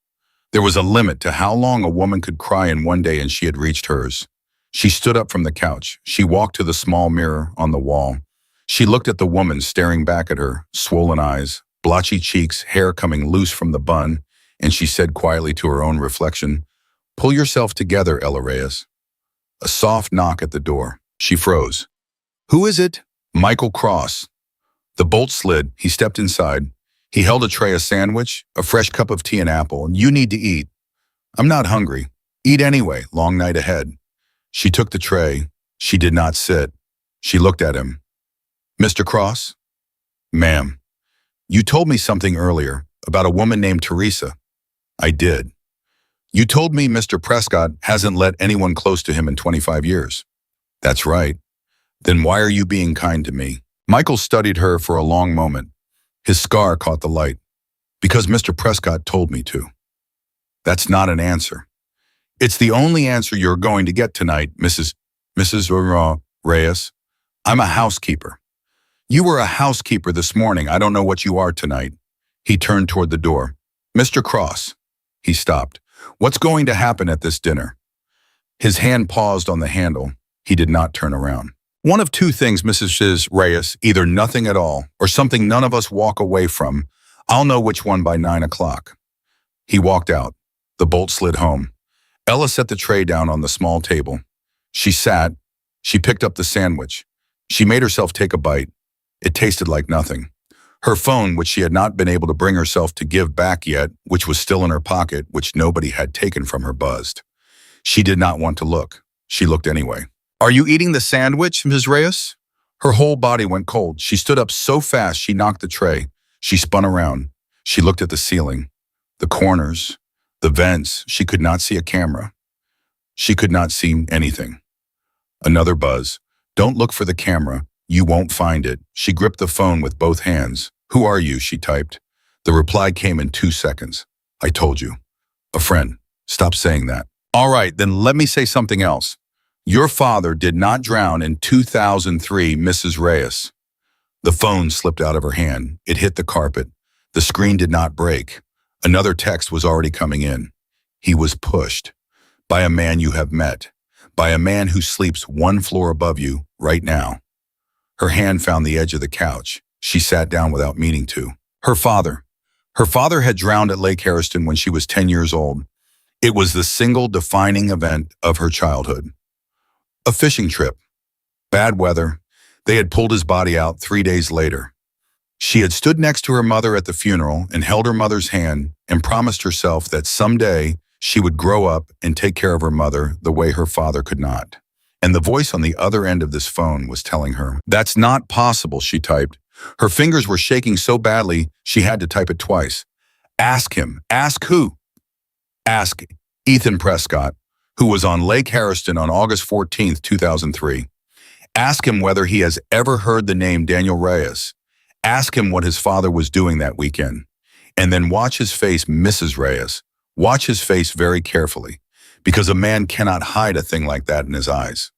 There was a limit to how long a woman could cry in one day, and she had reached hers. She stood up from the couch. She walked to the small mirror on the wall. She looked at the woman staring back at her, swollen eyes, blotchy cheeks, hair coming loose from the bun, and she said quietly to her own reflection, "Pull yourself together, Ella Reyes." A soft knock at the door. She froze. "Who is it?" "Michael Cross." The bolt slid. He stepped inside. He held a tray of sandwich, a fresh cup of tea and apple. You need to eat. I'm not hungry. Eat anyway, long night ahead. She took the tray. She did not sit. She looked at him. Mr. Cross? Ma'am, you told me something earlier about a woman named Teresa. I did. You told me Mr. Prescott hasn't let anyone close to him in 25 years. That's right. Then why are you being kind to me? Michael studied her for a long moment. His scar caught the light. Because Mr. Prescott told me to. That's not an answer. It's the only answer you're going to get tonight, Mrs. Reyes. I'm a housekeeper. You were a housekeeper this morning. I don't know what you are tonight. He turned toward the door. Mr. Cross. He stopped. What's going to happen at this dinner? His hand paused on the handle. He did not turn around. One of two things, Mrs. Reyes, either nothing at all or something none of us walk away from. I'll know which one by 9 o'clock. He walked out. The bolt slid home. Ella set the tray down on the small table. She sat. She picked up the sandwich. She made herself take a bite. It tasted like nothing. Her phone, which she had not been able to bring herself to give back yet, which was still in her pocket, which nobody had taken from her, buzzed. She did not want to look. She looked anyway. Are you eating the sandwich, Ms. Reyes? Her whole body went cold. She stood up so fast she knocked the tray. She spun around. She looked at the ceiling, the corners, the vents. She could not see a camera. She could not see anything. Another buzz. Don't look for the camera. You won't find it. She gripped the phone with both hands. Who are you? She typed. The reply came in 2 seconds. I told you. A friend. Stop saying that. All right, then let me say something else. Your father did not drown in 2003, Mrs. Reyes. The phone slipped out of her hand. It hit the carpet. The screen did not break. Another text was already coming in. He was pushed. By a man you have met. By a man who sleeps 1 floor above you right now. Her hand found the edge of the couch. She sat down without meaning to. Her father. Her father had drowned at Lake Harriston when she was 10 years old. It was the single defining event of her childhood. A fishing trip. Bad weather. They had pulled his body out 3 days later. She had stood next to her mother at the funeral and held her mother's hand and promised herself that someday she would grow up and take care of her mother the way her father could not. And the voice on the other end of this phone was telling her, that's not possible, she typed. Her fingers were shaking so badly she had to type it twice. Ask him. Ask who? Ask Ethan Prescott, who was on Lake Harriston on August 14th, 2003. Ask him whether he has ever heard the name Daniel Reyes. Ask him what his father was doing that weekend. And then watch his face, Mrs. Reyes. Watch his face very carefully, because a man cannot hide a thing like that in his eyes.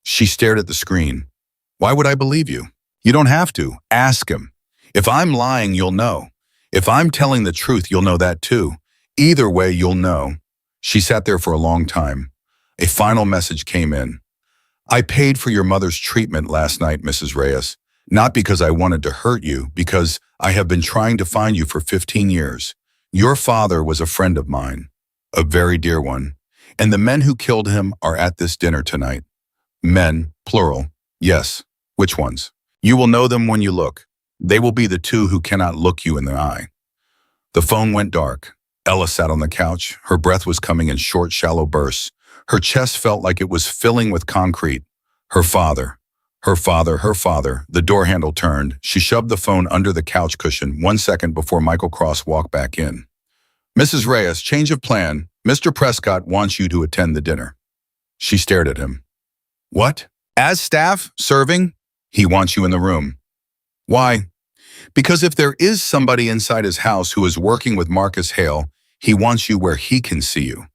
She stared at the screen. Why would I believe you? You don't have to. Ask him. If I'm lying, you'll know. If I'm telling the truth, you'll know that too. Either way, you'll know. She sat there for a long time. A final message came in. I paid for your mother's treatment last night, Mrs. Reyes. Not because I wanted to hurt you, because I have been trying to find you for 15 years. Your father was a friend of mine, a very dear one. And the men who killed him are at this dinner tonight. Men, plural. Yes. Which ones? You will know them when you look. They will be the two who cannot look you in the eye. The phone went dark. Ella sat on the couch. Her breath was coming in short, shallow bursts. Her chest felt like it was filling with concrete. Her father. Her father, her father. The door handle turned. She shoved the phone under the couch cushion 1 second before Michael Cross walked back in. Mrs. Reyes, change of plan. Mr. Prescott wants you to attend the dinner. She stared at him. What? As staff? Serving? He wants you in the room. Why? Because if there is somebody inside his house who is working with Marcus Hale, he wants you where he can see you.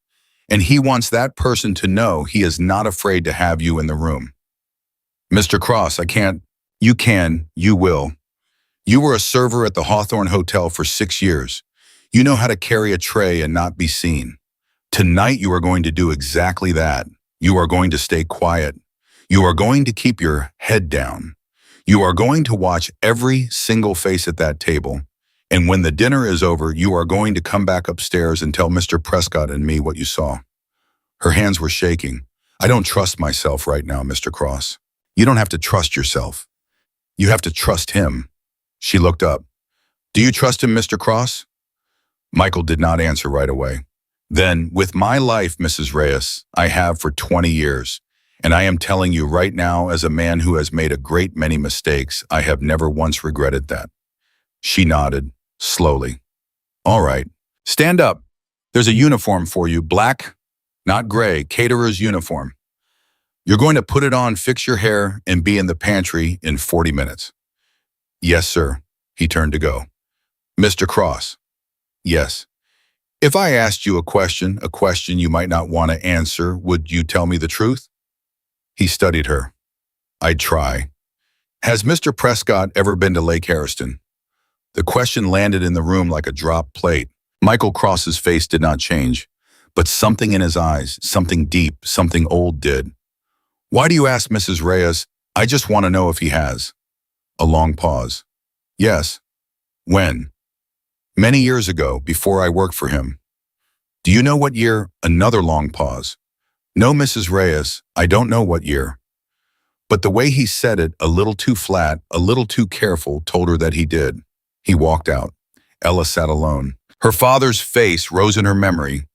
And he wants that person to know he is not afraid to have you in the room. Mr. Cross, I can't. You can. You will. You were a server at the Hawthorne Hotel for 6 years. You know how to carry a tray and not be seen. Tonight you are going to do exactly that. You are going to stay quiet. You are going to keep your head down. You are going to watch every single face at that table. And when the dinner is over, you are going to come back upstairs and tell Mr. Prescott and me what you saw. Her hands were shaking. I don't trust myself right now, Mr. Cross. You don't have to trust yourself. You have to trust him. She looked up. Do you trust him, Mr. Cross? Michael did not answer right away. Then, with my life, Mrs. Reyes, I have for 20 years, and I am telling you right now as a man who has made a great many mistakes, I have never once regretted that. She nodded, slowly. All right, stand up. There's a uniform for you, black, not gray, caterer's uniform. You're going to put it on, fix your hair, and be in the pantry in 40 minutes. Yes, sir. He turned to go. Mr. Cross. Yes. If I asked you a question you might not want to answer, would you tell me the truth? He studied her. I'd try. Has Mr. Prescott ever been to Lake Harriston? The question landed in the room like a dropped plate. Michael Cross's face did not change, but something in his eyes, something deep, something old did. Why do you ask, Mrs. Reyes? I just want to know if he has. A long pause. Yes. When? Many years ago, before I worked for him. Do you know what year? Another long pause. No, Mrs. Reyes, I don't know what year. But the way he said it, a little too flat, a little too careful, told her that he did. He walked out. Ella sat alone. Her father's face rose in her memory,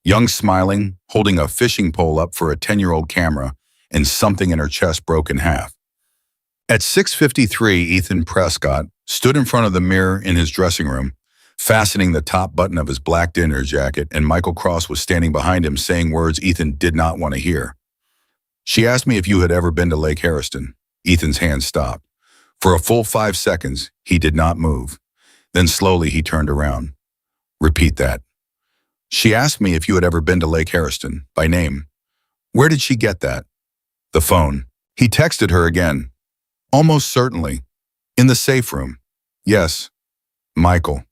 young, smiling, holding a fishing pole up for a 10-year-old camera, and something in her chest broke in half. At 6:53, Ethan Prescott stood in front of the mirror in his dressing room, fastening the top button of his black dinner jacket, and Michael Cross was standing behind him saying words Ethan did not want to hear. She asked me if you had ever been to Lake Harriston. Ethan's hand stopped. For a full 5 seconds, he did not move. Then slowly he turned around. Repeat that. She asked me if you had ever been to Lake Harriston, by name. Where did she get that? The phone. He texted her again. Almost certainly. In the safe room. Yes. Michael.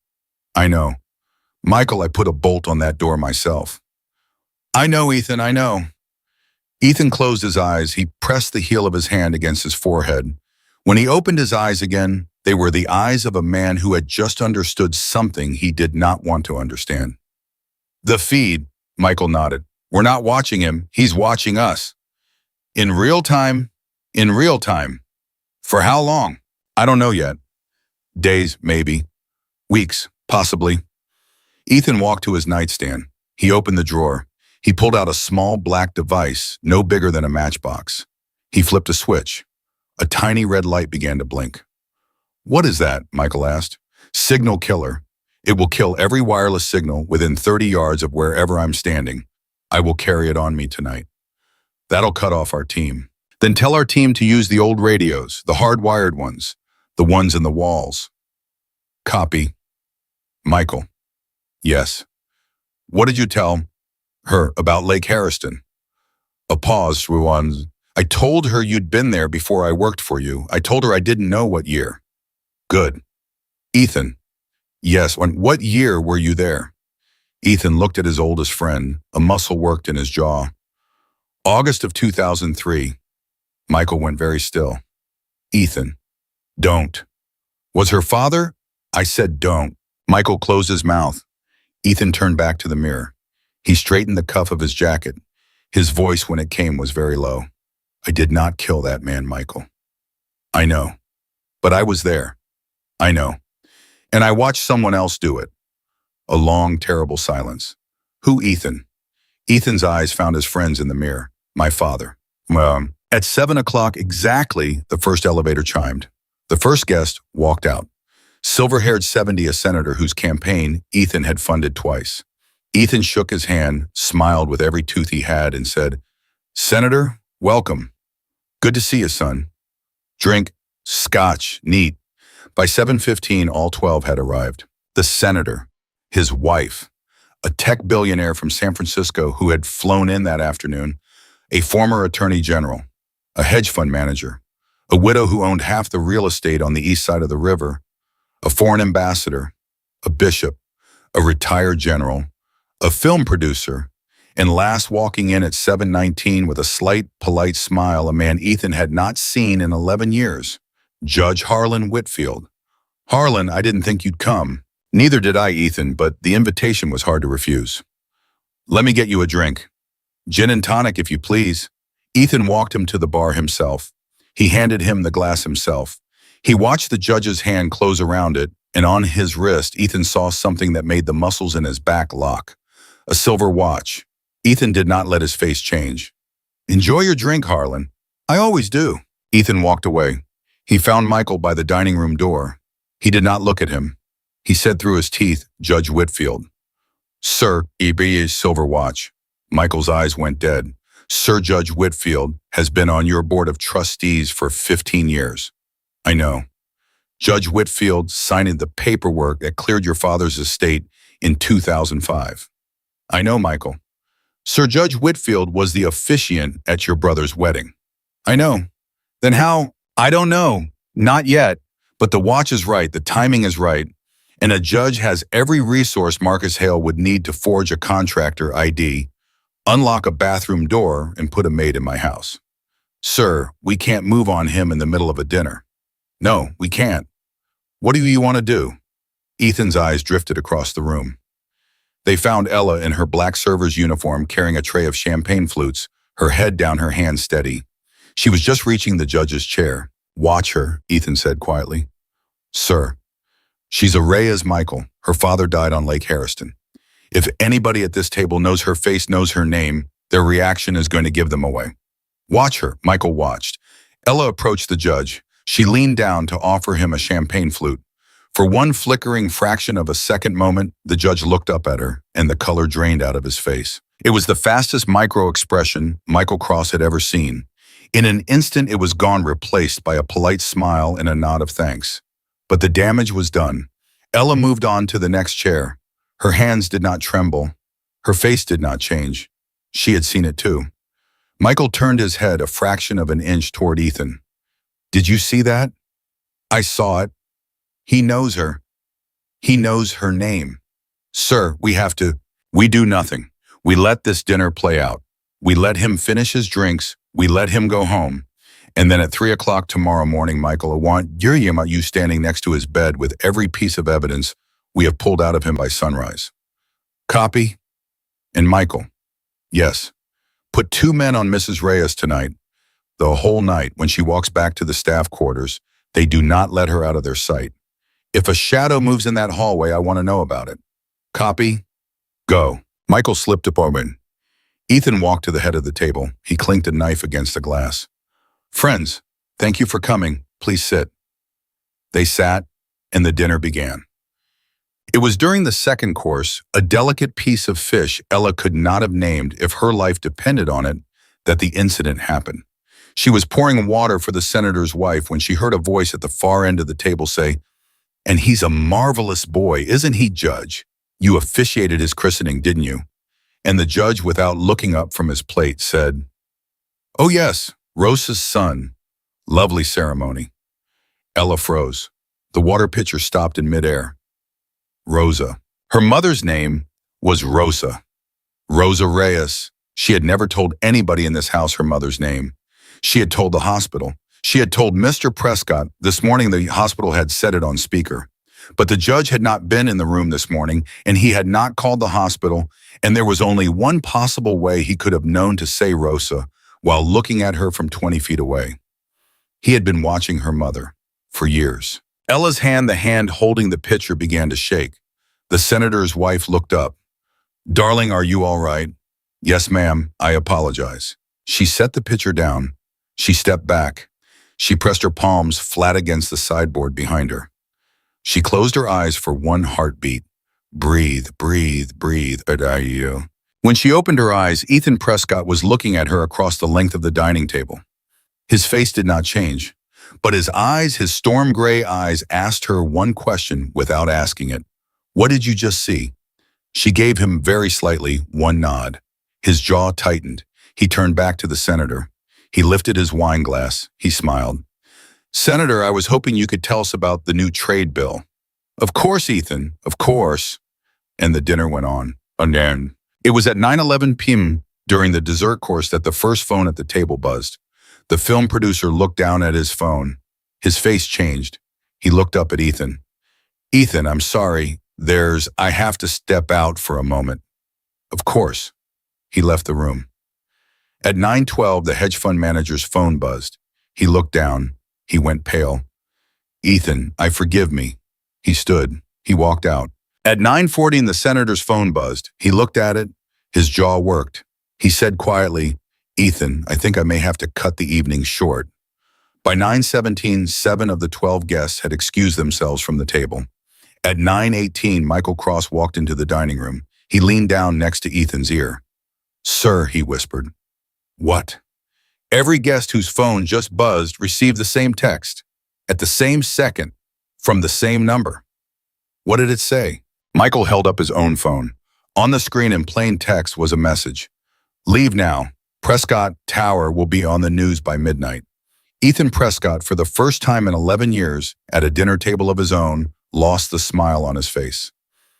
I know. Michael, I put a bolt on that door myself. I know, Ethan, I know. Ethan closed his eyes. He pressed the heel of his hand against his forehead. When he opened his eyes again, they were the eyes of a man who had just understood something he did not want to understand. The feed, Michael nodded. We're not watching him, he's watching us. In real time? In real time. For how long? I don't know yet. Days, maybe. Weeks, possibly. Ethan walked to his nightstand. He opened the drawer. He pulled out a small black device, no bigger than a matchbox. He flipped a switch. A tiny red light began to blink. What is that? Michael asked. Signal killer. It will kill every wireless signal within 30 yards of wherever I'm standing. I will carry it on me tonight. That'll cut off our team. Then tell our team to use the old radios, the hardwired ones, the ones in the walls. Copy. Michael. Yes. What did you tell her about Lake Harriston? A pause through on. I told her you'd been there before I worked for you. I told her I didn't know what year. Good. Ethan. Yes, on what year were you there? Ethan looked at his oldest friend. A muscle worked in his jaw. August of 2003. Michael went very still. Ethan. Don't. Was her father? I said don't. Michael closed his mouth. Ethan turned back to the mirror. He straightened the cuff of his jacket. His voice, when it came, was very low. I did not kill that man, Michael. I know. But I was there. I know. And I watched someone else do it. A long, terrible silence. Who, Ethan? Ethan's eyes found his friends in the mirror. My father. At 7 o'clock exactly, the first elevator chimed. The first guest walked out. Silver-haired 70, a senator whose campaign Ethan had funded twice. Ethan shook his hand, smiled with every tooth he had, and said, Senator, welcome. Good to see you, son. Drink, scotch, neat. By 7:15, all 12 had arrived. The senator, his wife, a tech billionaire from San Francisco who had flown in that afternoon, a former attorney general, a hedge fund manager, a widow who owned half the real estate on the east side of the river, a foreign ambassador, a bishop, a retired general, a film producer, and last walking in at 7:19 with a slight, polite smile, a man Ethan had not seen in 11 years, Judge Harlan Whitfield. Harlan, I didn't think you'd come. Neither did I, Ethan, but the invitation was hard to refuse. Let me get you a drink. Gin and tonic, if you please. Ethan walked him to the bar himself. He handed him the glass himself. He watched the judge's hand close around it, And on his wrist, Ethan saw something that made the muscles in his back lock. A silver watch. Ethan did not let his face change. "Enjoy your drink, Harlan." "I always do." Ethan walked away. He found Michael by the dining room door. He did not look at him. He said through his teeth, "Judge Whitfield." "Sir, EB's silver watch." Michael's eyes went dead. "Sir Judge Whitfield has been on your board of trustees for 15 years. I know. Judge Whitfield signed the paperwork that cleared your father's estate in 2005. I know, Michael. Sir Judge Whitfield was the officiant at your brother's wedding. I know. Then how? I don't know. Not yet. But the watch is right, the timing is right, and a judge has every resource Marcus Hale would need to forge a contractor ID, unlock a bathroom door, and put a maid in my house. Sir, we can't move on him in the middle of a dinner. No, we can't. What do you want to do?" Ethan's eyes drifted across the room. They found Ella in her black server's uniform carrying a tray of champagne flutes, her head down, her hands steady. She was just reaching the judge's chair. "Watch her," Ethan said quietly. "Sir, she's a Ray as Michael. Her father died on Lake Harriston. If anybody at this table knows her face, knows her name, their reaction is going to give them away. Watch her." Michael watched. Ella approached the judge. She leaned down to offer him a champagne flute. For one flickering fraction of a second moment, the judge looked up at her, and the color drained out of his face. It was the fastest micro-expression Michael Cross had ever seen. In an instant, it was gone, replaced by a polite smile and a nod of thanks. But the damage was done. Ella moved on to the next chair. Her hands did not tremble. Her face did not change. She had seen it too. Michael turned his head a fraction of an inch toward Ethan. "Did you see that?" "I saw it. He knows her. He knows her name. Sir, we have to. We do nothing. We let this dinner play out. We let him finish his drinks. We let him go home. And then at 3 o'clock tomorrow morning, Michael, I want you standing next to his bed with every piece of evidence we have pulled out of him by sunrise. Copy? And Michael, yes, put 2 men on Mrs. Reyes tonight. The whole night, when she walks back to the staff quarters, they do not let her out of their sight. If a shadow moves in that hallway, I want to know about it. Copy? Go." Michael slipped up open. Ethan walked to the head of the table. He clinked a knife against a glass. "Friends, thank you for coming. Please sit." They sat, and the dinner began. It was during the second course, a delicate piece of fish Ella could not have named if her life depended on it, that the incident happened. She was pouring water for the senator's wife when she heard a voice at the far end of the table say, "And he's a marvelous boy, isn't he, Judge? You officiated his christening, didn't you?" And the judge, without looking up from his plate, said, "Oh yes, Rosa's son. Lovely ceremony." Ella froze. The water pitcher stopped in midair. Rosa. Her mother's name was Rosa. Rosa Reyes. She had never told anybody in this house her mother's name. She had told the hospital. She had told Mr. Prescott. This morning the hospital had said it on speaker. But the judge had not been in the room this morning, and he had not called the hospital, and there was only one possible way he could have known to say Rosa while looking at her from 20 feet away. He had been watching her mother for years. Ella's hand, the hand holding the pitcher, began to shake. The senator's wife looked up. "Darling, are you all right?" "Yes, ma'am, I apologize." She set the pitcher down. She stepped back. She pressed her palms flat against the sideboard behind her. She closed her eyes for one heartbeat. Breathe, breathe, breathe. When she opened her eyes, Ethan Prescott was looking at her across the length of the dining table. His face did not change, but his eyes, his storm gray eyes, asked her one question without asking it. "What did you just see?" She gave him very slightly one nod. His jaw tightened. He turned back to the senator. He lifted his wine glass. He smiled. "Senator, I was hoping you could tell us about the new trade bill." "Of course, Ethan, of course." And the dinner went on. And then it was at 9:11 p.m. during the dessert course that the first phone at the table buzzed. The film producer looked down at his phone. His face changed. He looked up at Ethan. "Ethan, I'm sorry. I have to step out for a moment." "Of course." He left the room. At 9:12, the hedge fund manager's phone buzzed. He looked down. He went pale. "Ethan, forgive me. He stood. He walked out. At 9:40, the senator's phone buzzed. He looked at it. His jaw worked. He said quietly, "Ethan, I think I may have to cut the evening short." By 9:17, 7 of the 12 guests had excused themselves from the table. At 9:18, Michael Cross walked into the dining room. He leaned down next to Ethan's ear. "Sir," he whispered. "What?" Every guest whose phone just buzzed received the same text, at the same second, from the same number. What did it say? Michael held up his own phone. On the screen in plain text was a message. "Leave now. Prescott Tower will be on the news by midnight." Ethan Prescott, for the first time in 11 years, at a dinner table of his own, lost the smile on his face.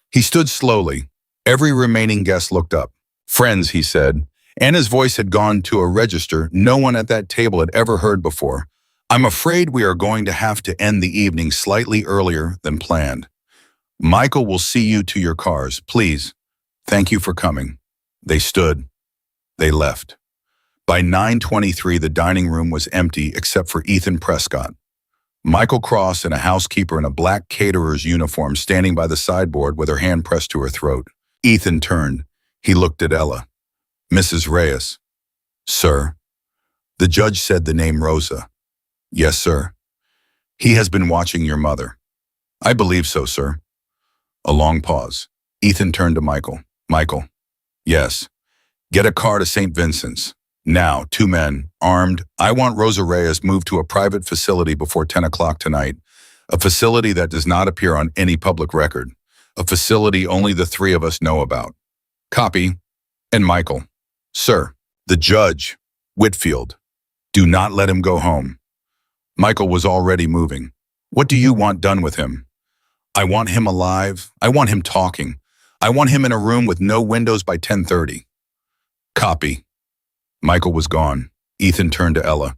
He stood slowly. Every remaining guest looked up. "Friends," he said, and his voice had gone to a register no one at that table had ever heard before. "I'm afraid we are going to have to end the evening slightly earlier than planned. Michael will see you to your cars, please. Thank you for coming." They stood. They left. By 9:23, the dining room was empty except for Ethan Prescott. Michael Cross and a housekeeper in a black caterer's uniform standing by the sideboard with her hand pressed to her throat. Ethan turned. He looked at Ella. "Mrs. Reyes." "Sir." The judge said the name Rosa. "Yes, sir." "He has been watching your mother." "I believe so, sir." A long pause. Ethan turned to Michael. "Michael." "Yes." "Get a car to St. Vincent's. Now, 2 men, armed. I want Rosa Reyes moved to a private facility before 10 o'clock tonight. A facility that does not appear on any public record. A facility only the 3 of us know about." "Copy." "And Michael." "Sir." "The judge, Whitfield. Do not let him go home." Michael was already moving. "What do you want done with him?" "I want him alive. I want him talking. I want him in a room with no windows by 10:30. "Copy." Michael was gone. Ethan turned to Ella.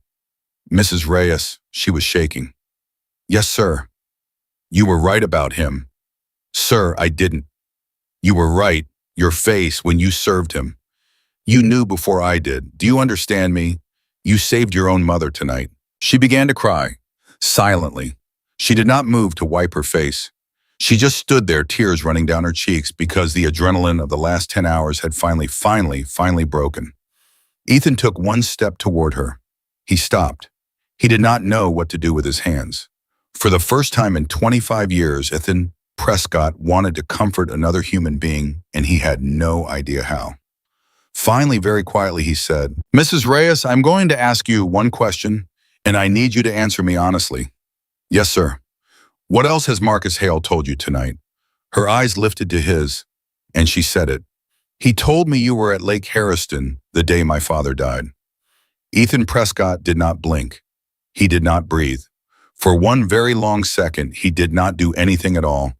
"Mrs. Reyes," she was shaking. "Yes, sir." "You were right about him." "Sir, I didn't." "You were right. Your face when you served him. You knew before I did. Do you understand me? You saved your own mother tonight." She began to cry, silently. She did not move to wipe her face. She just stood there, tears running down her cheeks because the adrenaline of the last 10 hours had finally broken. Ethan took 1 step toward her. He stopped. He did not know what to do with his hands. For the first time in 25 years, Ethan Prescott wanted to comfort another human being, and he had no idea how. Finally, very quietly, he said, "Mrs. Reyes, I'm going to ask you one question, and I need you to answer me honestly." "Yes, sir." "What else has Marcus Hale told you tonight?" Her eyes lifted to his, and she said it. "He told me you were at Lake Harriston the day my father died." Ethan Prescott did not blink. He did not breathe. For 1 very long second, he did not do anything at all.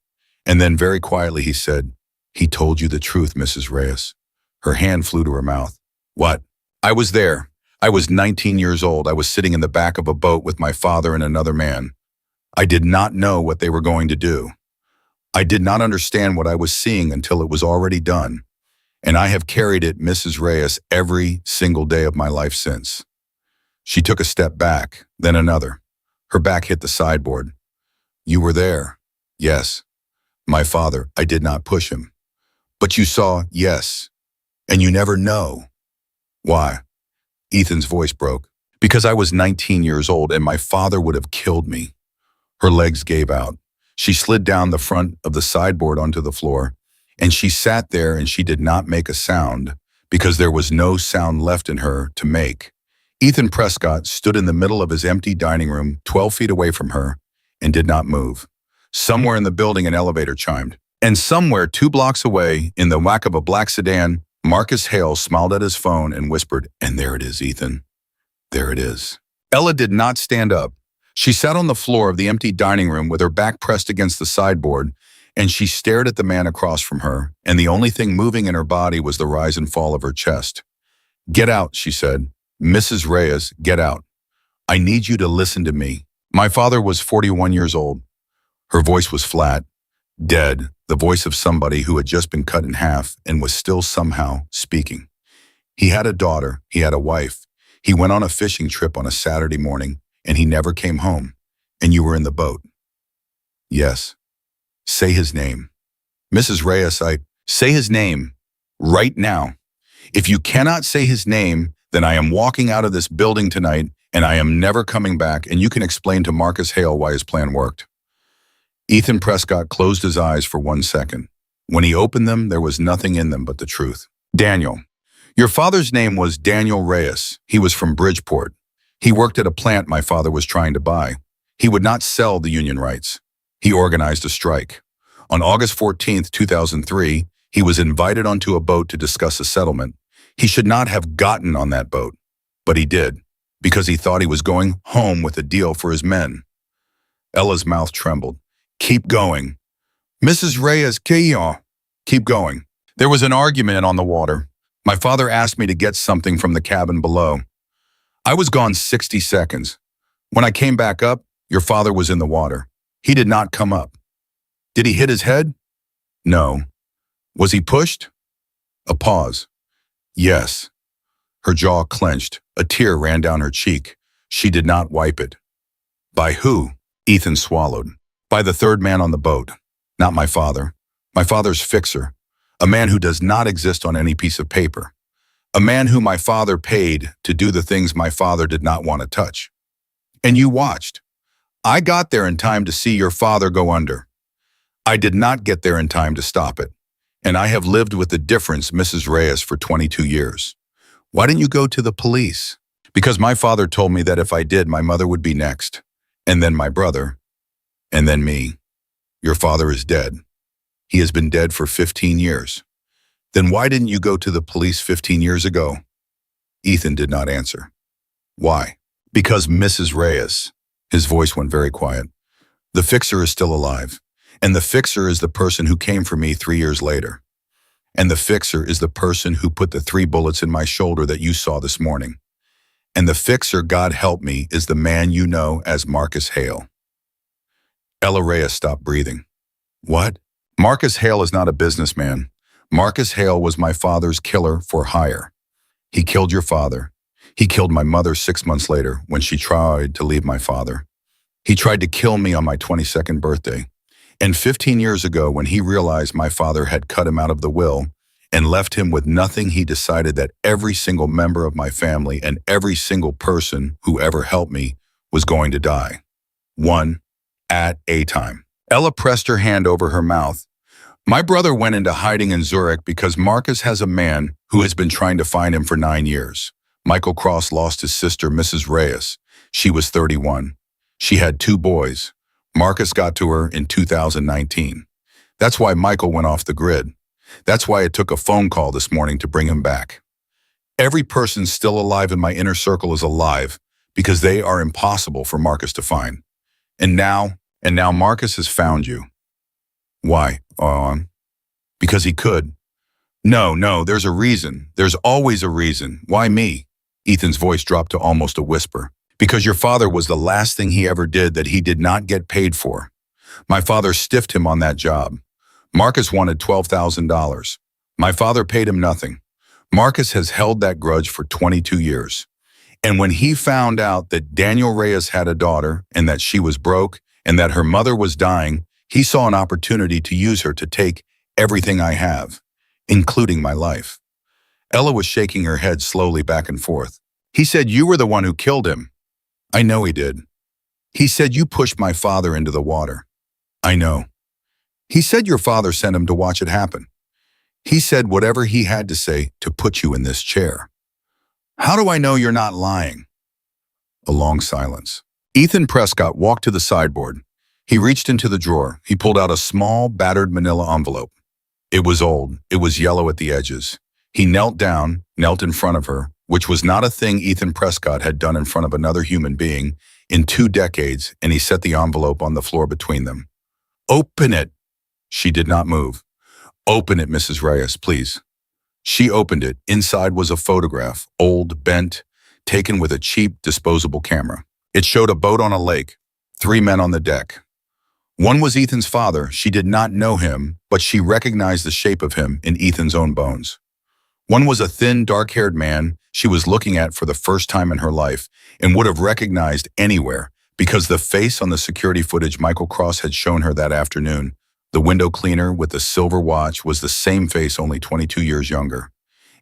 And then very quietly he said, "He told you the truth, Mrs. Reyes." Her hand flew to her mouth. "What?" "I was there. I was 19 years old. I was sitting in the back of a boat with my father and another man. I did not know what they were going to do. I did not understand what I was seeing until it was already done. And I have carried it, Mrs. Reyes, every single day of my life since." She took a step back, then another. Her back hit the sideboard. "You were there." "Yes." "My father, I did not push him." "But you saw," "Yes." "And you never know." "Why?" Ethan's voice broke. "Because I was 19 years old and my father would have killed me." Her legs gave out. She slid down the front of the sideboard onto the floor, and she sat there and she did not make a sound because there was no sound left in her to make. Ethan Prescott stood in the middle of his empty dining room, 12 feet away from her, and did not move. Somewhere in the building, an elevator chimed. And somewhere 2 blocks away, in the whack of a black sedan, Marcus Hale smiled at his phone and whispered, "And there it is, Ethan. There it is." Ella did not stand up. She sat on the floor of the empty dining room with her back pressed against the sideboard, and she stared at the man across from her, and the only thing moving in her body was the rise and fall of her chest. "Get out," she said. "Mrs. Reyes, get out. I need you to listen to me. My father was 41 years old." Her voice was flat, dead, the voice of somebody who had just been cut in half and was still somehow speaking. "He had a daughter, he had a wife. He went on a fishing trip on a Saturday morning, and he never came home. And you were in the boat." "Yes." Say his name. Mrs. Reyes, say his name right now. If you cannot say his name, then I am walking out of this building tonight and I am never coming back, and you can explain to Marcus Hale why his plan worked. Ethan Prescott closed his eyes for 1 second. When he opened them, there was nothing in them but the truth. Daniel. Your father's name was Daniel Reyes. He was from Bridgeport. He worked at a plant my father was trying to buy. He would not sell the union rights. He organized a strike. On August 14, 2003, he was invited onto a boat to discuss a settlement. He should not have gotten on that boat, but he did, because he thought he was going home with a deal for his men. Ella's mouth trembled. Keep going. Mrs. Reyes, keep going. There was an argument on the water. My father asked me to get something from the cabin below. I was gone 60 seconds. When I came back up, your father was in the water. He did not come up. Did he hit his head? No. Was he pushed? A pause. Yes. Her jaw clenched. A tear ran down her cheek. She did not wipe it. By who? Ethan swallowed. By the third man on the boat. Not my father. My father's fixer. A man who does not exist on any piece of paper. A man who my father paid to do the things my father did not want to touch. And you watched. I got there in time to see your father go under. I did not get there in time to stop it. And I have lived with the difference, Mrs. Reyes, for 22 years. Why didn't you go to the police? Because my father told me that if I did, my mother would be next. And then my brother. And then me. Your father is dead. He has been dead for 15 years. Then why didn't you go to the police 15 years ago? Ethan did not answer. Why? Because Mrs. Reyes. His voice went very quiet. The fixer is still alive. And the fixer is the person who came for me 3 years later. And the fixer is the person who put the 3 bullets in my shoulder that you saw this morning. And the fixer, God help me, is the man you know as Marcus Hale. Ella Reyes stopped breathing. What? Marcus Hale is not a businessman. Marcus Hale was my father's killer for hire. He killed your father. He killed my mother 6 months later when she tried to leave my father. He tried to kill me on my 22nd birthday. And 15 years ago, when he realized my father had cut him out of the will and left him with nothing, he decided that every single member of my family and every single person who ever helped me was going to die. One at a time. Ella pressed her hand over her mouth. My brother went into hiding in Zurich because Marcus has a man who has been trying to find him for 9 years. Michael Cross lost his sister, Mrs. Reyes. She was 31. She had 2 boys. Marcus got to her in 2019. That's why Michael went off the grid. That's why it took a phone call this morning to bring him back. Every person still alive in my inner circle is alive because they are impossible for Marcus to find. And now Marcus has found you. Why? Because he could. No, there's a reason. There's always a reason. Why me? Ethan's voice dropped to almost a whisper. Because your father was the last thing he ever did that he did not get paid for. My father stiffed him on that job. Marcus wanted $12,000. My father paid him nothing. Marcus has held that grudge for 22 years. And when he found out that Daniel Reyes had a daughter and that she was broke and that her mother was dying, he saw an opportunity to use her to take everything I have, including my life. Ella was shaking her head slowly back and forth. He said you were the one who killed him. I know he did. He said you pushed my father into the water. I know. He said your father sent him to watch it happen. He said whatever he had to say to put you in this chair. How do I know you're not lying? A long silence. Ethan Prescott walked to the sideboard. He reached into the drawer. He pulled out a small, battered manila envelope. It was old. It was yellow at the edges. He knelt down, knelt in front of her, which was not a thing Ethan Prescott had done in front of another human being in 2 decades, and he set the envelope on the floor between them. Open it. She did not move. Open it, Mrs. Reyes, please. She opened it. Inside was a photograph, old, bent, taken with a cheap, disposable camera. It showed a boat on a lake, 3 men on the deck. One was Ethan's father. She did not know him, but she recognized the shape of him in Ethan's own bones. One was a thin, dark-haired man she was looking at for the first time in her life and would have recognized anywhere because the face on the security footage Michael Cross had shown her that afternoon The window cleaner with the silver watch was the same face, only 22 years younger.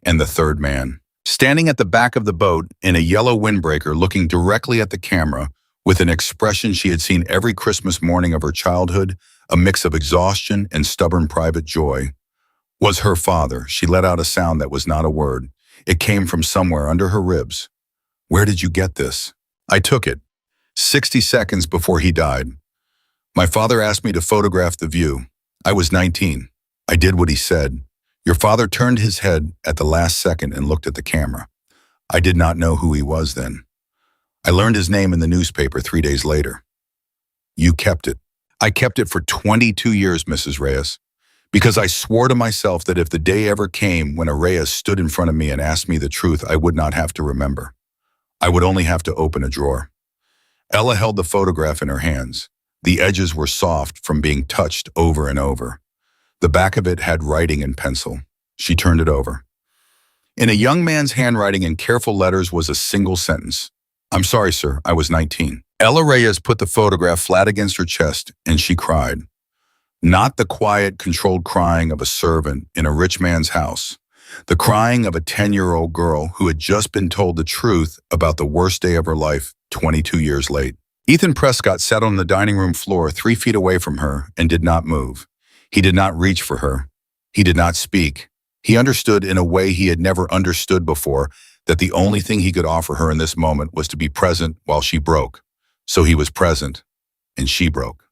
And the third man, standing at the back of the boat in a yellow windbreaker, looking directly at the camera with an expression she had seen every Christmas morning of her childhood, a mix of exhaustion and stubborn private joy, was her father. She let out a sound that was not a word. It came from somewhere under her ribs. "Where did you get this?" "I took it 60 seconds before he died. My father asked me to photograph the view. I was 19. I did what he said." Your father turned his head at the last second and looked at the camera. "I did not know who he was then. I learned his name in the newspaper 3 days later." "You kept it." "I kept it for 22 years, Mrs. Reyes, because I swore to myself that if the day ever came when a Reyes stood in front of me and asked me the truth, I would not have to remember. I would only have to open a drawer." Ella held the photograph in her hands. The edges were soft from being touched over and over. The back of it had writing in pencil. She turned it over. In a young man's handwriting in careful letters was a single sentence. "I'm sorry, sir, I was 19. Ella Reyes put the photograph flat against her chest and she cried. Not the quiet, controlled crying of a servant in a rich man's house. The crying of a 10-year-old girl who had just been told the truth about the worst day of her life 22 years late. Ethan Prescott sat on the dining room floor 3 feet away from her and did not move. He did not reach for her. He did not speak. He understood in a way he had never understood before that the only thing he could offer her in this moment was to be present while she broke. So he was present, and she broke.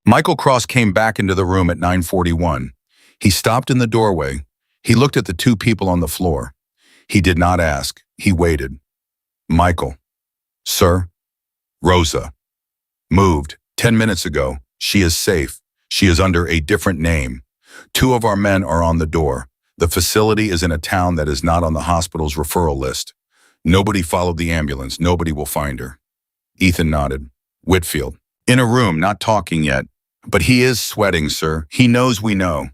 Michael Cross came back into the room at 9:41. He stopped in the doorway. He looked at the 2 people on the floor. He did not ask. He waited. "Michael." "Sir?" "Rosa. Moved 10 minutes ago. She is safe. She is under a different name. 2 of our men are on the door. The facility is in a town that is not on the hospital's referral list. Nobody followed the ambulance. Nobody will find her." Ethan nodded. "Whitfield. In a room, not talking yet. But he is sweating, sir. He knows we know."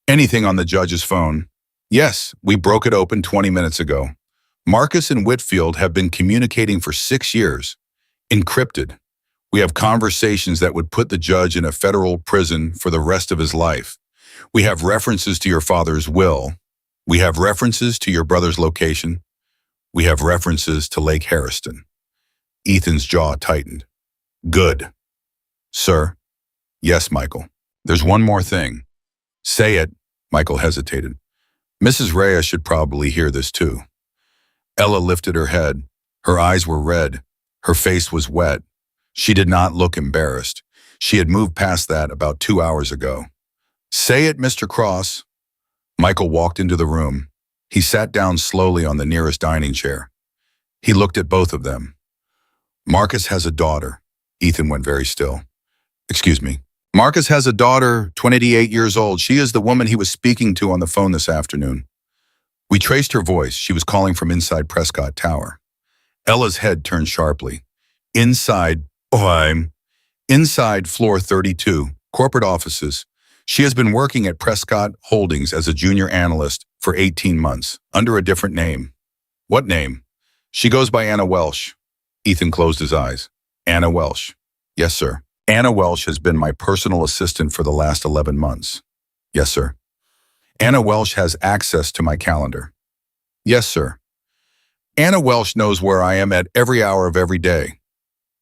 "Anything on the judge's phone?" "Yes, we broke it open 20 minutes ago. Marcus and Whitfield have been communicating for 6 years. Encrypted. We have conversations that would put the judge in a federal prison for the rest of his life. We have references to your father's will. We have references to your brother's location. We have references to Lake Harriston." Ethan's jaw tightened. "Good. Sir?" "Yes, Michael. There's one more thing." "Say it." Michael hesitated. "Mrs. Reyes should probably hear this too." Ella lifted her head. Her eyes were red. Her face was wet. She did not look embarrassed. She had moved past that about 2 hours ago. "Say it, Mr. Cross." Michael walked into the room. He sat down slowly on the nearest dining chair. He looked at both of them. "Marcus has a daughter." Ethan went very still. "Excuse me. Marcus has a daughter, 28 years old. She is the woman he was speaking to on the phone this afternoon. We traced her voice. She was calling from inside Prescott Tower." Ella's head turned sharply. Inside floor 32, corporate offices. She has been working at Prescott Holdings as a junior analyst for 18 months, under a different name." "What name?" "She goes by Anna Welsh." Ethan closed his eyes. "Anna Welsh." "Yes, sir." "Anna Welsh has been my personal assistant for the last 11 months." "Yes, sir." "Anna Welsh has access to my calendar." "Yes, sir." "Anna Welsh knows where I am at every hour of every day."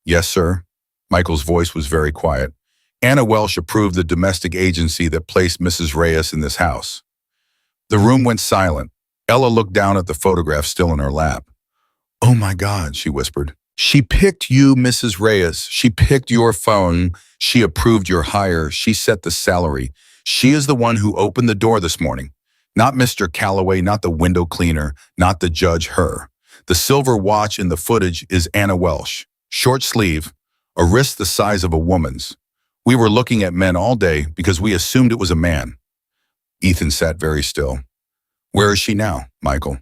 "Yes, sir." Michael's voice was very quiet. "Anna Welsh approved the domestic agency that placed Mrs. Reyes in this house." The room went silent. Ella looked down at the photograph still in her lap. "Oh my God," she whispered. "She picked you, Mrs. Reyes. She picked your phone. She approved your hire. She set the salary. She is the one who opened the door this morning. Not Mr. Calloway, not the window cleaner, not the judge, her. The silver watch in the footage is Anna Welsh. Short sleeve, a wrist the size of a woman's. We were looking at men all day because we assumed it was a man." Ethan sat very still. "Where is she now, Michael?"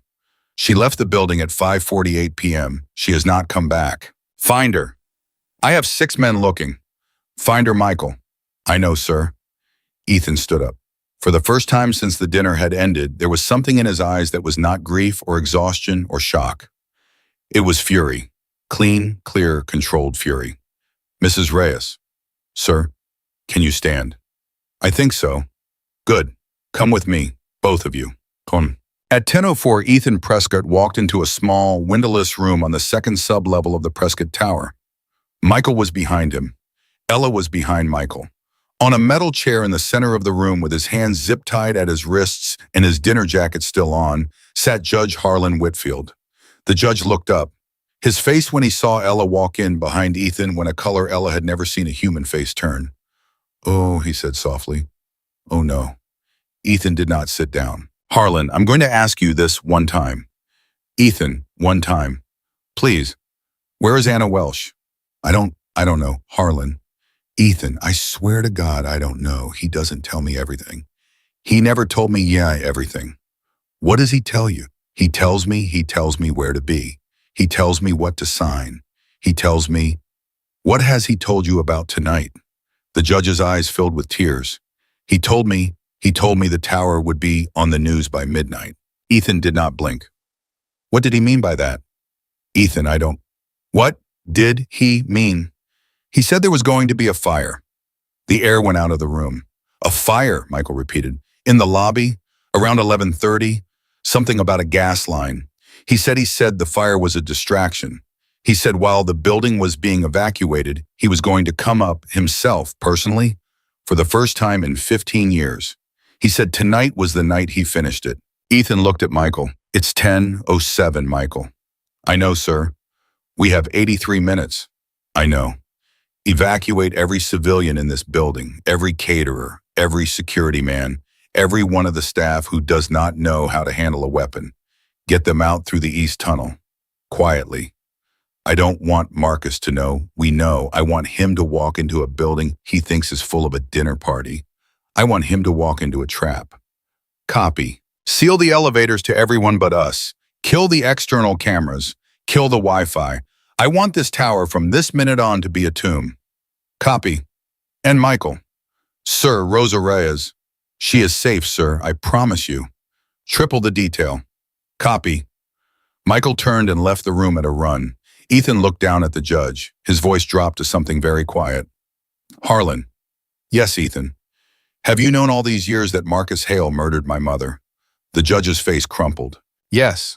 "She left the building at 5:48 p.m. She has not come back." "Find her." "I have 6 men looking." "Find her, Michael." "I know, sir." Ethan stood up. For the first time since the dinner had ended, there was something in his eyes that was not grief or exhaustion or shock. It was fury. Clean, clear, controlled fury. "Mrs. Reyes." "Sir?" "Can you stand?" I think so. Good. Come with me, both of you. Come. At 10:04, Ethan Prescott walked into a small, windowless room on the second sublevel of the Prescott Tower. Michael was behind him. Ella was behind Michael. On a metal chair in the center of the room with his hands zip-tied at his wrists and his dinner jacket still on, sat Judge Harlan Whitfield. The judge looked up. His face when he saw Ella walk in behind Ethan when a color Ella had never seen a human face turn. "Oh," he said softly. "Oh no." Ethan did not sit down. "Harlan, I'm going to ask you this one time." "Ethan, one time. Please. Where is Anna Welsh?" I don't know." "Harlan." "Ethan, I swear to God I don't know. He doesn't tell me everything. He never told me everything." "What does he tell you?" He tells me where to be. He tells me what to sign. He tells me..." "What has he told you about tonight?" The judge's eyes filled with tears. He told me the tower would be on the news by midnight." Ethan did not blink. "What did he mean by that?" "Ethan, I don't..." "What did he mean?" "He said there was going to be a fire." The air went out of the room. "A fire," Michael repeated. "In the lobby? Around 11:30? Something about a gas line. He said the fire was a distraction. He said while the building was being evacuated, he was going to come up himself, personally, for the first time in 15 years. He said tonight was the night he finished it." Ethan looked at Michael. "It's 10:07, Michael." "I know, sir. We have 83 minutes." "I know. Evacuate every civilian in this building, every caterer, every security man, every one of the staff who does not know how to handle a weapon. Get them out through the East Tunnel. Quietly. I don't want Marcus to know. We know. I want him to walk into a building he thinks is full of a dinner party. I want him to walk into a trap. Copy. Seal the elevators to everyone but us. Kill the external cameras. Kill the Wi-Fi. I want this tower from this minute on to be a tomb. Copy. And Michael." "Sir, Rosa Reyes. She is safe, sir, I promise you. Triple the detail." "Copy." Michael turned and left the room at a run. Ethan looked down at the judge. His voice dropped to something very quiet. "Harlan." "Yes, Ethan." "Have you known all these years that Marcus Hale murdered my mother?" The judge's face crumpled. "Yes."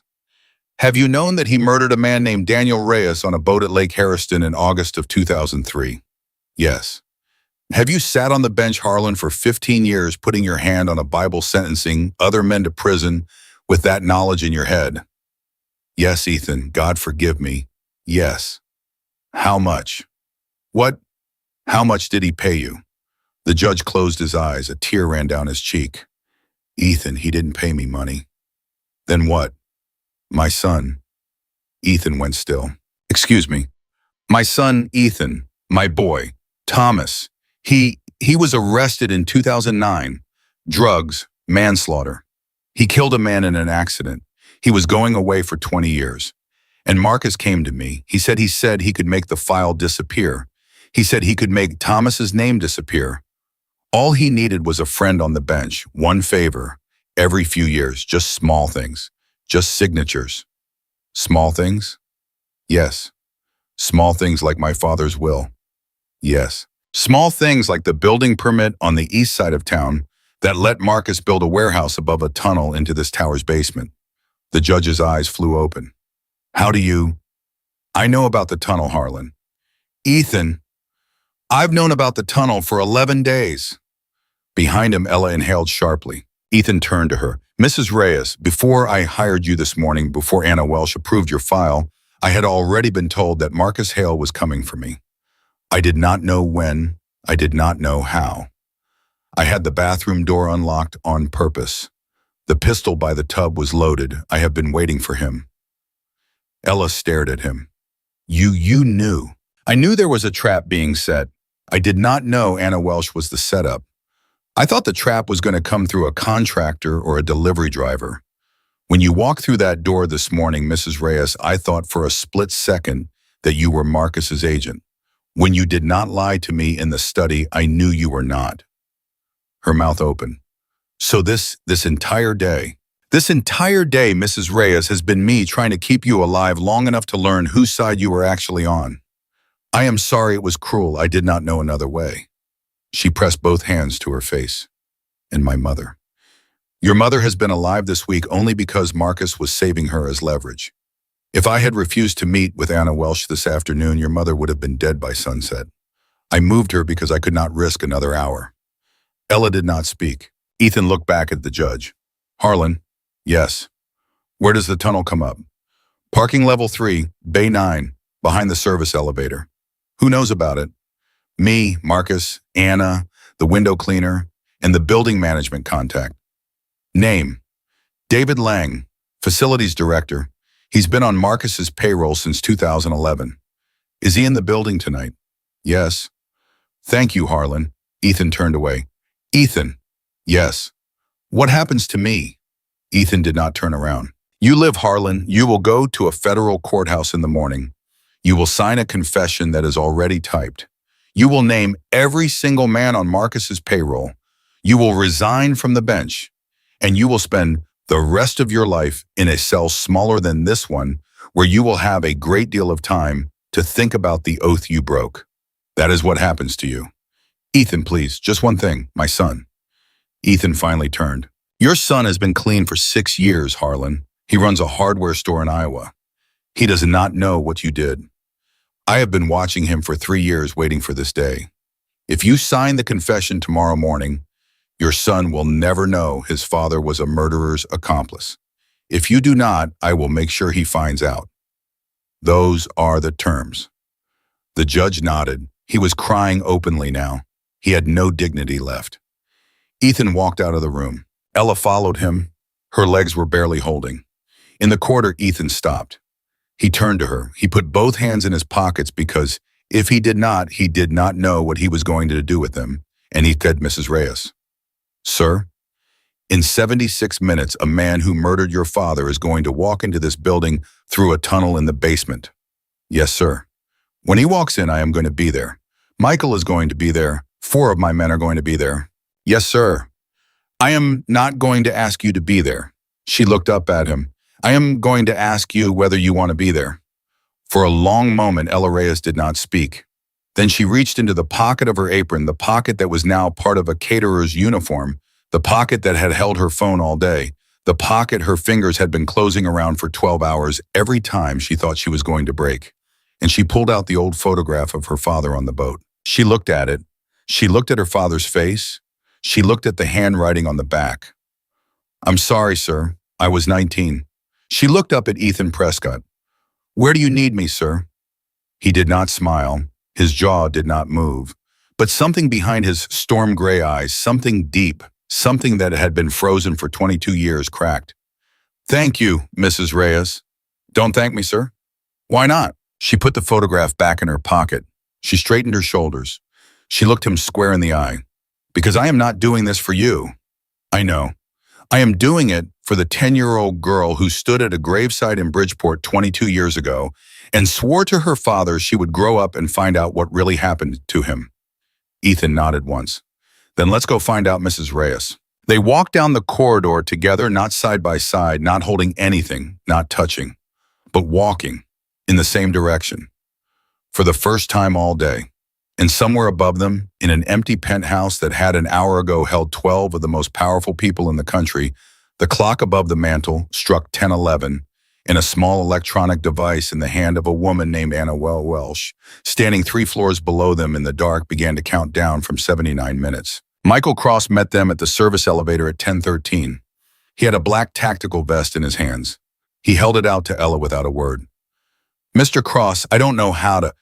"Have you known that he murdered a man named Daniel Reyes on a boat at Lake Harriston in August of 2003? "Yes." "Have you sat on the bench, Harlan, for 15 years putting your hand on a Bible sentencing other men to prison with that knowledge in your head?" "Yes, Ethan, God forgive me. Yes." "How much?" "What? How much did he pay you?" The judge closed his eyes. A tear ran down his cheek. "Ethan, he didn't pay me money." "Then what?" "My son." Ethan went still. "Excuse me. My son, Ethan, my boy, Thomas, he was arrested in 2009. Drugs, manslaughter. He killed a man in an accident. He was going away for 20 years. And Marcus came to me. He said he could make the file disappear. He said he could make Thomas's name disappear. All he needed was a friend on the bench, one favor, every few years, just small things, just signatures." "Small things?" "Yes." "Small things like my father's will?" "Yes." "Small things like the building permit on the east side of town that let Marcus build a warehouse above a tunnel into this tower's basement." The judge's eyes flew open. "How do you..." "I know about the tunnel, Harlan." "Ethan, I've known about the tunnel for 11 days. Behind him, Ella inhaled sharply. Ethan turned to her. "Mrs. Reyes, before I hired you this morning, before Anna Welsh approved your file, I had already been told that Marcus Hale was coming for me. I did not know when. I did not know how. I had the bathroom door unlocked on purpose. The pistol by the tub was loaded. I have been waiting for him." Ella stared at him. You knew." "I knew there was a trap being set. I did not know Anna Welsh was the setup. I thought the trap was going to come through a contractor or a delivery driver. When you walked through that door this morning, Mrs. Reyes, I thought for a split second that you were Marcus's agent. When you did not lie to me in the study, I knew you were not." Her mouth opened. "So this entire day, Mrs. Reyes, has been me trying to keep you alive long enough to learn whose side you were actually on. I am sorry it was cruel. I did not know another way." She pressed both hands to her face. And my mother. Your mother has been alive this week only because Marcus was saving her as leverage. If I had refused to meet with Anna Welsh this afternoon, your mother would have been dead by sunset. I moved her because I could not risk another hour. Ella did not speak. Ethan looked back at the judge. Harlan. Yes. Where does the tunnel come up? Parking level 3, bay 9, behind the service elevator. Who knows about it? Me, Marcus, Anna, the window cleaner, and the building management contact. Name. David Lang, facilities director. He's been on Marcus's payroll since 2011. Is he in the building tonight? Yes. Thank you, Harlan. Ethan turned away. Ethan. Yes. What happens to me? Ethan did not turn around. You live, Harlan. You will go to a federal courthouse in the morning. You will sign a confession that is already typed. You will name every single man on Marcus's payroll. You will resign from the bench, and you will spend the rest of your life in a cell smaller than this one, where you will have a great deal of time to think about the oath you broke. That is what happens to you. Ethan, please, just one thing, my son. Ethan finally turned. Your son has been clean for 6 years, Harlan. He runs a hardware store in Iowa. He does not know what you did. I have been watching him for 3 years waiting for this day. If you sign the confession tomorrow morning, your son will never know his father was a murderer's accomplice. If you do not, I will make sure he finds out. Those are the terms. The judge nodded. He was crying openly now. He had no dignity left. Ethan walked out of the room. Ella followed him. Her legs were barely holding. In the corridor, Ethan stopped. He turned to her. He put both hands in his pockets because if he did not know what he was going to do with them. And he said, Mrs. Reyes. Sir, in 76 minutes, a man who murdered your father is going to walk into this building through a tunnel in the basement. Yes, sir. When he walks in, I am going to be there. Michael is going to be there. 4 of my men are going to be there. Yes, sir. I am not going to ask you to be there. She looked up at him. I am going to ask you whether you want to be there. For a long moment, Ella Reyes did not speak. Then she reached into the pocket of her apron, the pocket that was now part of a caterer's uniform, the pocket that had held her phone all day, the pocket her fingers had been closing around for 12 hours every time she thought she was going to break. And she pulled out the old photograph of her father on the boat. She looked at it. She looked at her father's face. She looked at the handwriting on the back. I'm sorry, sir. I was 19. She looked up at Ethan Prescott. Where do you need me, sir? He did not smile. His jaw did not move. But something behind his storm gray eyes, something deep, something that had been frozen for 22 years, cracked. Thank you, Mrs. Reyes. Don't thank me, sir. Why not? She put the photograph back in her pocket. She straightened her shoulders. She looked him square in the eye. Because I am not doing this for you. I know. I am doing it for the 10-year-old girl who stood at a gravesite in Bridgeport 22 years ago and swore to her father she would grow up and find out what really happened to him. Ethan nodded once. Then let's go find out Mrs. Reyes. They walked down the corridor together, not side by side, not holding anything, not touching, but walking in the same direction. For the first time all day. And somewhere above them, in an empty penthouse that had an hour ago held 12 of the most powerful people in the country, the clock above the mantel struck 10:11, and a small electronic device in the hand of a woman named Anna Welsh, standing 3 floors below them in the dark, began to count down from 79 minutes. Michael Cross met them at the service elevator at 10:13. He had a black tactical vest in his hands. He held it out to Ella without a word. Mr. Cross, I don't know how to...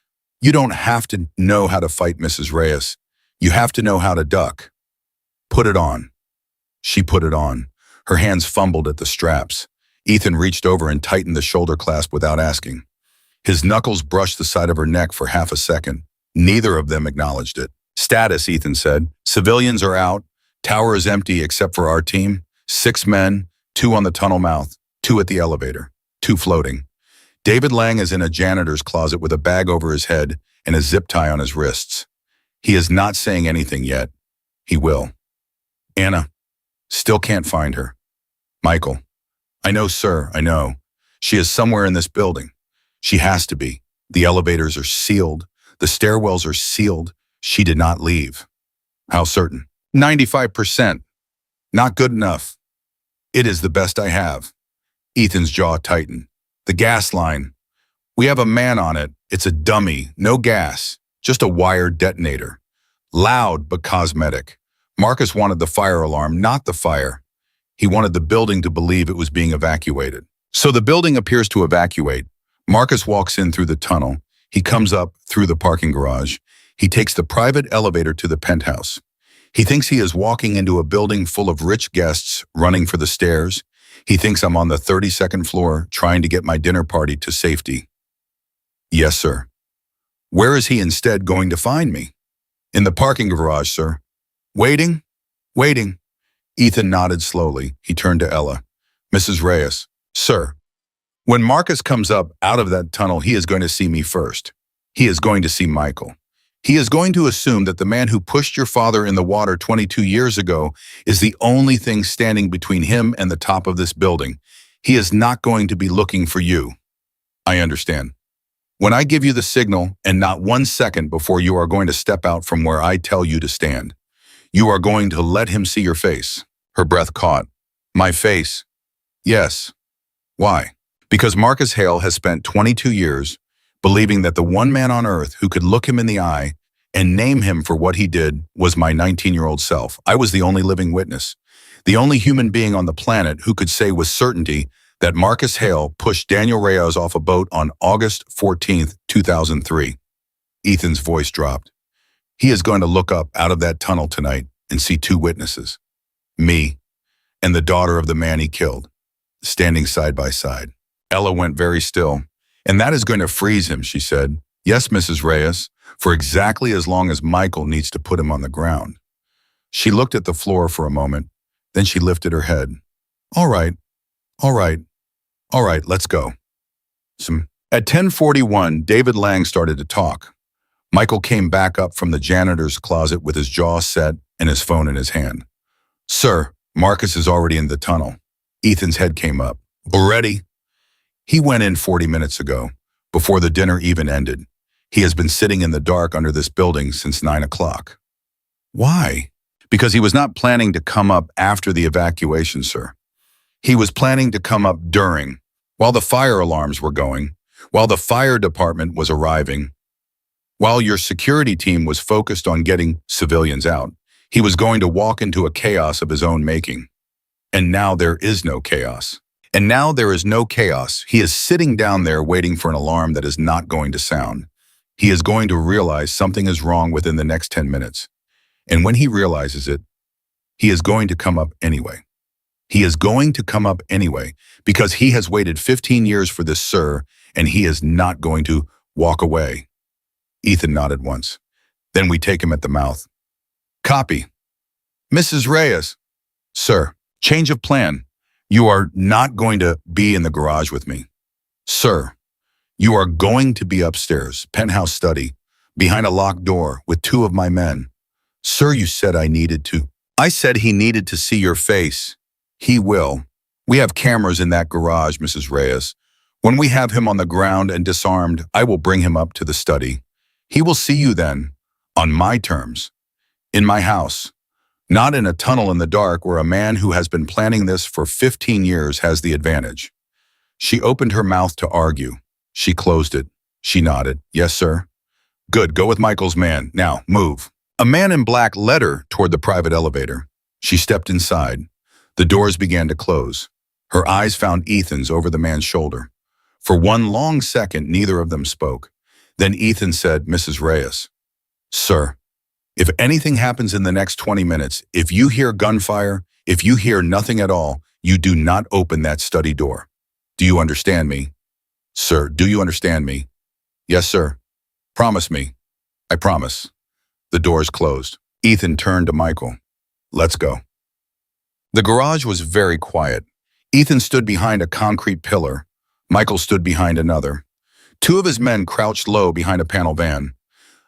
You don't have to know how to fight, Mrs. Reyes. You have to know how to duck. Put it on. She put it on. Her hands fumbled at the straps. Ethan reached over and tightened the shoulder clasp without asking. His knuckles brushed the side of her neck for half a second. Neither of them acknowledged it. Status, Ethan said. Civilians are out. Tower is empty except for our team. 6 men, 2 on the tunnel mouth, 2 at the elevator, 2 floating. David Lang is in a janitor's closet with a bag over his head and a zip tie on his wrists. He is not saying anything yet. He will. Anna, still can't find her. Michael, I know, sir, I know. She is somewhere in this building. She has to be. The elevators are sealed. The stairwells are sealed. She did not leave. How certain? 95%. Not good enough. It is the best I have. Ethan's jaw tightened. The gas line. We have a man on it. It's a dummy. No gas. Just a wired detonator. Loud but cosmetic. Marcus wanted the fire alarm, not the fire. He wanted the building to believe it was being evacuated. So the building appears to evacuate. Marcus walks in through the tunnel. He comes up through the parking garage. He takes the private elevator to the penthouse. He thinks he is walking into a building full of rich guests running for the stairs. He thinks I'm on the 32nd floor trying to get my dinner party to safety. Yes, sir. Where is he instead going to find me? In the parking garage, sir. Waiting? Waiting. Ethan nodded slowly. He turned to Ella. Mrs. Reyes. Sir. When Marcus comes up out of that tunnel, he is going to see me first. He is going to see Michael. He is going to assume that the man who pushed your father in the water 22 years ago is the only thing standing between him and the top of this building. He is not going to be looking for you. I understand. When I give you the signal, and not 1 second before you are going to step out from where I tell you to stand, you are going to let him see your face. Her breath caught. My face? Yes. Why? Because Marcus Hale has spent 22 years believing that the one man on earth who could look him in the eye and name him for what he did was my 19-year-old self. I was the only living witness, the only human being on the planet who could say with certainty that Marcus Hale pushed Daniel Reyes off a boat on August 14th, 2003. Ethan's voice dropped. He is going to look up out of that tunnel tonight and see 2 witnesses, me and the daughter of the man he killed, standing side by side. Ella went very still. And that is going to freeze him, she said. Yes, Mrs. Reyes, for exactly as long as Michael needs to put him on the ground. She looked at the floor for a moment, then she lifted her head. All right, all right, all right, let's go. At 10:41, David Lang started to talk. Michael came back up from the janitor's closet with his jaw set and his phone in his hand. Sir, Marcus is already in the tunnel. Ethan's head came up. Already? He went in 40 minutes ago, before the dinner even ended. He has been sitting in the dark under this building since 9 o'clock. Why? Because he was not planning to come up after the evacuation, sir. He was planning to come up during, while the fire alarms were going, while the fire department was arriving, while your security team was focused on getting civilians out. He was going to walk into a chaos of his own making. And now there is no chaos. And now there is no chaos. He is sitting down there waiting for an alarm that is not going to sound. He is going to realize something is wrong within the next 10 minutes. And when he realizes it, he is going to come up anyway. He is going to come up anyway because he has waited 15 years for this, sir, and he is not going to walk away. Ethan nodded once. Then we take him at the mouth. Copy. Mrs. Reyes. Sir, change of plan. You are not going to be in the garage with me. Sir, you are going to be upstairs, penthouse study, behind a locked door with 2 of my men. Sir, you said I needed to. I said he needed to see your face. He will. We have cameras in that garage, Mrs. Reyes. When we have him on the ground and disarmed, I will bring him up to the study. He will see you then, on my terms, in my house. Not in a tunnel in the dark where a man who has been planning this for 15 years has the advantage. She opened her mouth to argue. She closed it. She nodded. Yes, sir. Good, go with Michael's man. Now, move. A man in black led her toward the private elevator. She stepped inside. The doors began to close. Her eyes found Ethan's over the man's shoulder. For one long second, neither of them spoke. Then Ethan said, Mrs. Reyes. Sir. If anything happens in the next 20 minutes, if you hear gunfire, if you hear nothing at all, you do not open that study door. Do you understand me? Sir, do you understand me? Yes, sir. Promise me. I promise. The doors closed. Ethan turned to Michael. Let's go. The garage was very quiet. Ethan stood behind a concrete pillar. Michael stood behind another. 2 of his men crouched low behind a panel van.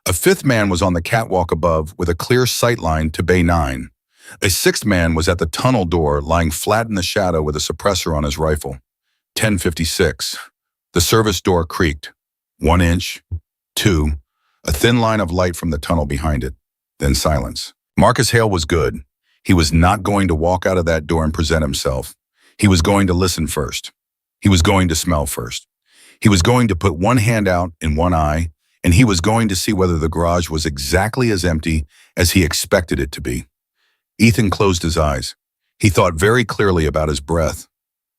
A 5th man was on the catwalk above with a clear sight line to Bay 9. A 6th man was at the tunnel door lying flat in the shadow with a suppressor on his rifle. 10:56. The service door creaked. 1 inch, 2, a thin line of light from the tunnel behind it, then silence. Marcus Hale was good. He was not going to walk out of that door and present himself. He was going to listen first. He was going to smell first. He was going to put one hand out in one eye, and he was going to see whether the garage was exactly as empty as he expected it to be. Ethan closed his eyes. He thought very clearly about his breath,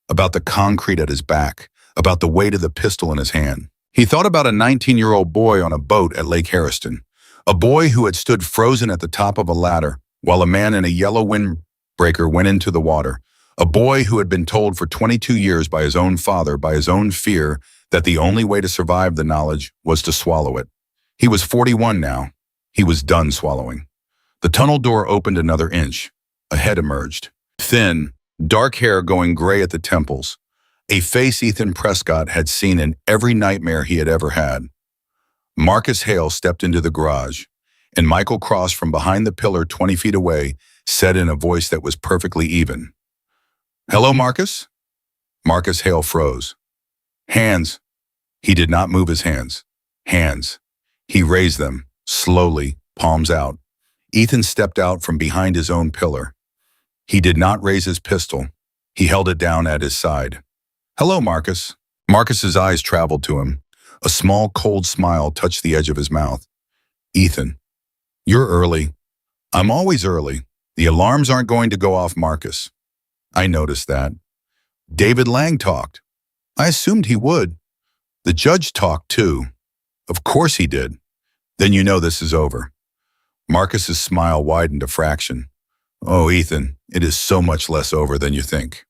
about the concrete at his back, about the weight of the pistol in his hand. He thought about a 19-year-old boy on a boat at Lake Harriston, a boy who had stood frozen at the top of a ladder while a man in a yellow windbreaker went into the water, a boy who had been told for 22 years by his own father, by his own fear, that the only way to survive the knowledge was to swallow it. He was 41 now. He was done swallowing. The tunnel door opened another inch. A head emerged. Thin, dark hair going gray at the temples. A face Ethan Prescott had seen in every nightmare he had ever had. Marcus Hale stepped into the garage, and Michael Cross from behind the pillar 20 feet away said in a voice that was perfectly even, "Hello, Marcus?" Marcus Hale froze. Hands. He did not move his hands. Hands. He raised them, slowly, palms out. Ethan stepped out from behind his own pillar. He did not raise his pistol. He held it down at his side. "Hello, Marcus." Marcus's eyes traveled to him. A small, cold smile touched the edge of his mouth. "Ethan, you're early." "I'm always early. The alarms aren't going to go off, Marcus." "I noticed that." "David Lang talked." "I assumed he would." "The judge talked too." "Of course he did." "Then you know this is over." Marcus's smile widened a fraction. "Oh, Ethan, it is so much less over than you think."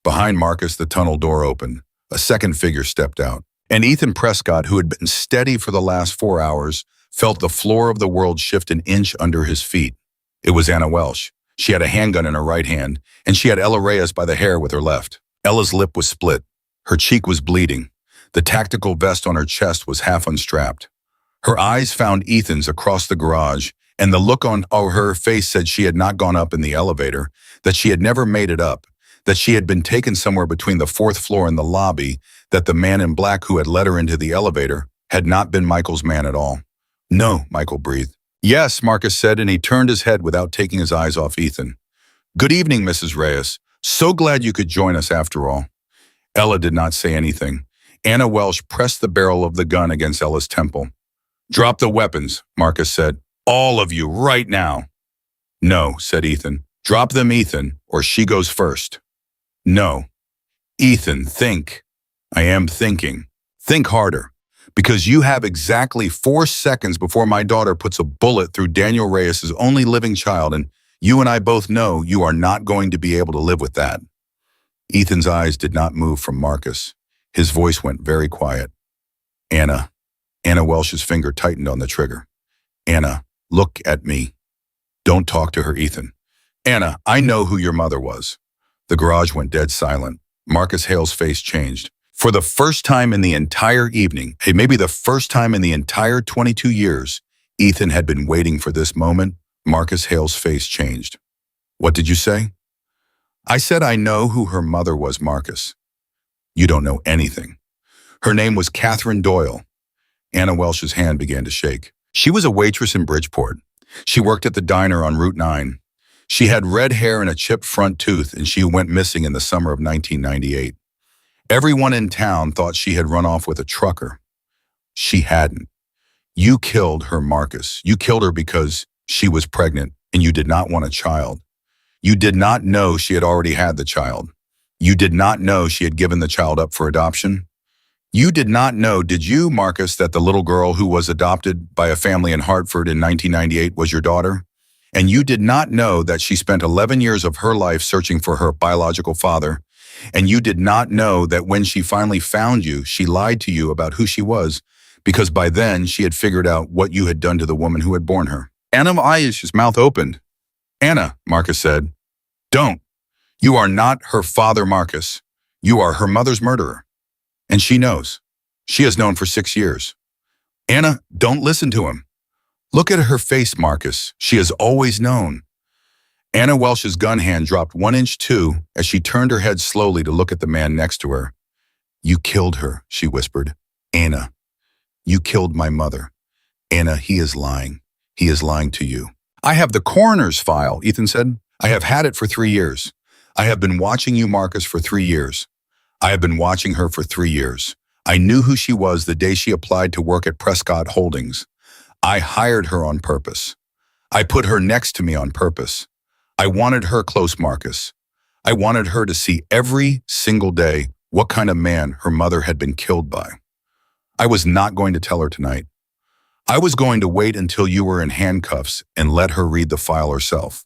Behind Marcus, the tunnel door opened. A second figure stepped out. And Ethan Prescott, who had been steady for the last 4 hours, felt the floor of the world shift an inch under his feet. It was Anna Welsh. She had a handgun in her right hand, and she had Ella Reyes by the hair with her left. Ella's lip was split. Her cheek was bleeding. The tactical vest on her chest was half unstrapped. Her eyes found Ethan's across the garage, and the look on her face said she had not gone up in the elevator, that she had never made it up, that she had been taken somewhere between the 4th floor and the lobby, that the man in black who had led her into the elevator had not been Michael's man at all. "No," Michael breathed. "Yes," Marcus said, and he turned his head without taking his eyes off Ethan. "Good evening, Mrs. Reyes. So glad you could join us after all." Ella did not say anything. Anna Welsh pressed the barrel of the gun against Ella's temple. "Drop the weapons," Marcus said. "All of you, right now." "No," said Ethan. "Drop them, Ethan, or she goes first." "No." "Ethan, think." "I am thinking." "Think harder, because you have exactly 4 seconds before my daughter puts a bullet through Daniel Reyes' only living child, and you and I both know you are not going to be able to live with that." Ethan's eyes did not move from Marcus. His voice went very quiet. "Anna." Anna Welsh's finger tightened on the trigger. "Anna, look at me." "Don't talk to her, Ethan." "Anna, I know who your mother was." The garage went dead silent. Marcus Hale's face changed. For the first time in the entire evening, maybe the first time in the entire 22 years, Ethan had been waiting for this moment. Marcus Hale's face changed. "What did you say?" "I said I know who her mother was, Marcus." "You don't know anything." "Her name was Catherine Doyle." Anna Welsh's hand began to shake. "She was a waitress in Bridgeport. She worked at the diner on Route 9. She had red hair and a chipped front tooth, and she went missing in the summer of 1998. Everyone in town thought she had run off with a trucker. She hadn't. You killed her, Marcus. You killed her because she was pregnant, and you did not want a child. You did not know she had already had the child. You did not know she had given the child up for adoption. You did not know, did you, Marcus, that the little girl who was adopted by a family in Hartford in 1998 was your daughter? And you did not know that she spent 11 years of her life searching for her biological father. And you did not know that when she finally found you, she lied to you about who she was, because by then she had figured out what you had done to the woman who had borne her." Anna Welsh's mouth opened. "Anna," Marcus said, "don't. You are not her father, Marcus. You are her mother's murderer. And she knows. She has known for 6 years. Anna, don't listen to him. Look at her face, Marcus. She has always known." Anna Welsh's gun hand dropped 1 inch too as she turned her head slowly to look at the man next to her. "You killed her," she whispered. "Anna, you killed my mother. Anna, he is lying. He is lying to you." I have the coroner's file, Ethan said. I have had it for 3 years. I have been watching you, Marcus, for 3 years. I have been watching her for 3 years. I knew who she was the day she applied to work at Prescott Holdings. I hired her on purpose. I put her next to me on purpose. I wanted her close, Marcus. I wanted her to see every single day what kind of man her mother had been killed by. I was not going to tell her tonight. I was going to wait until you were in handcuffs and let her read the file herself.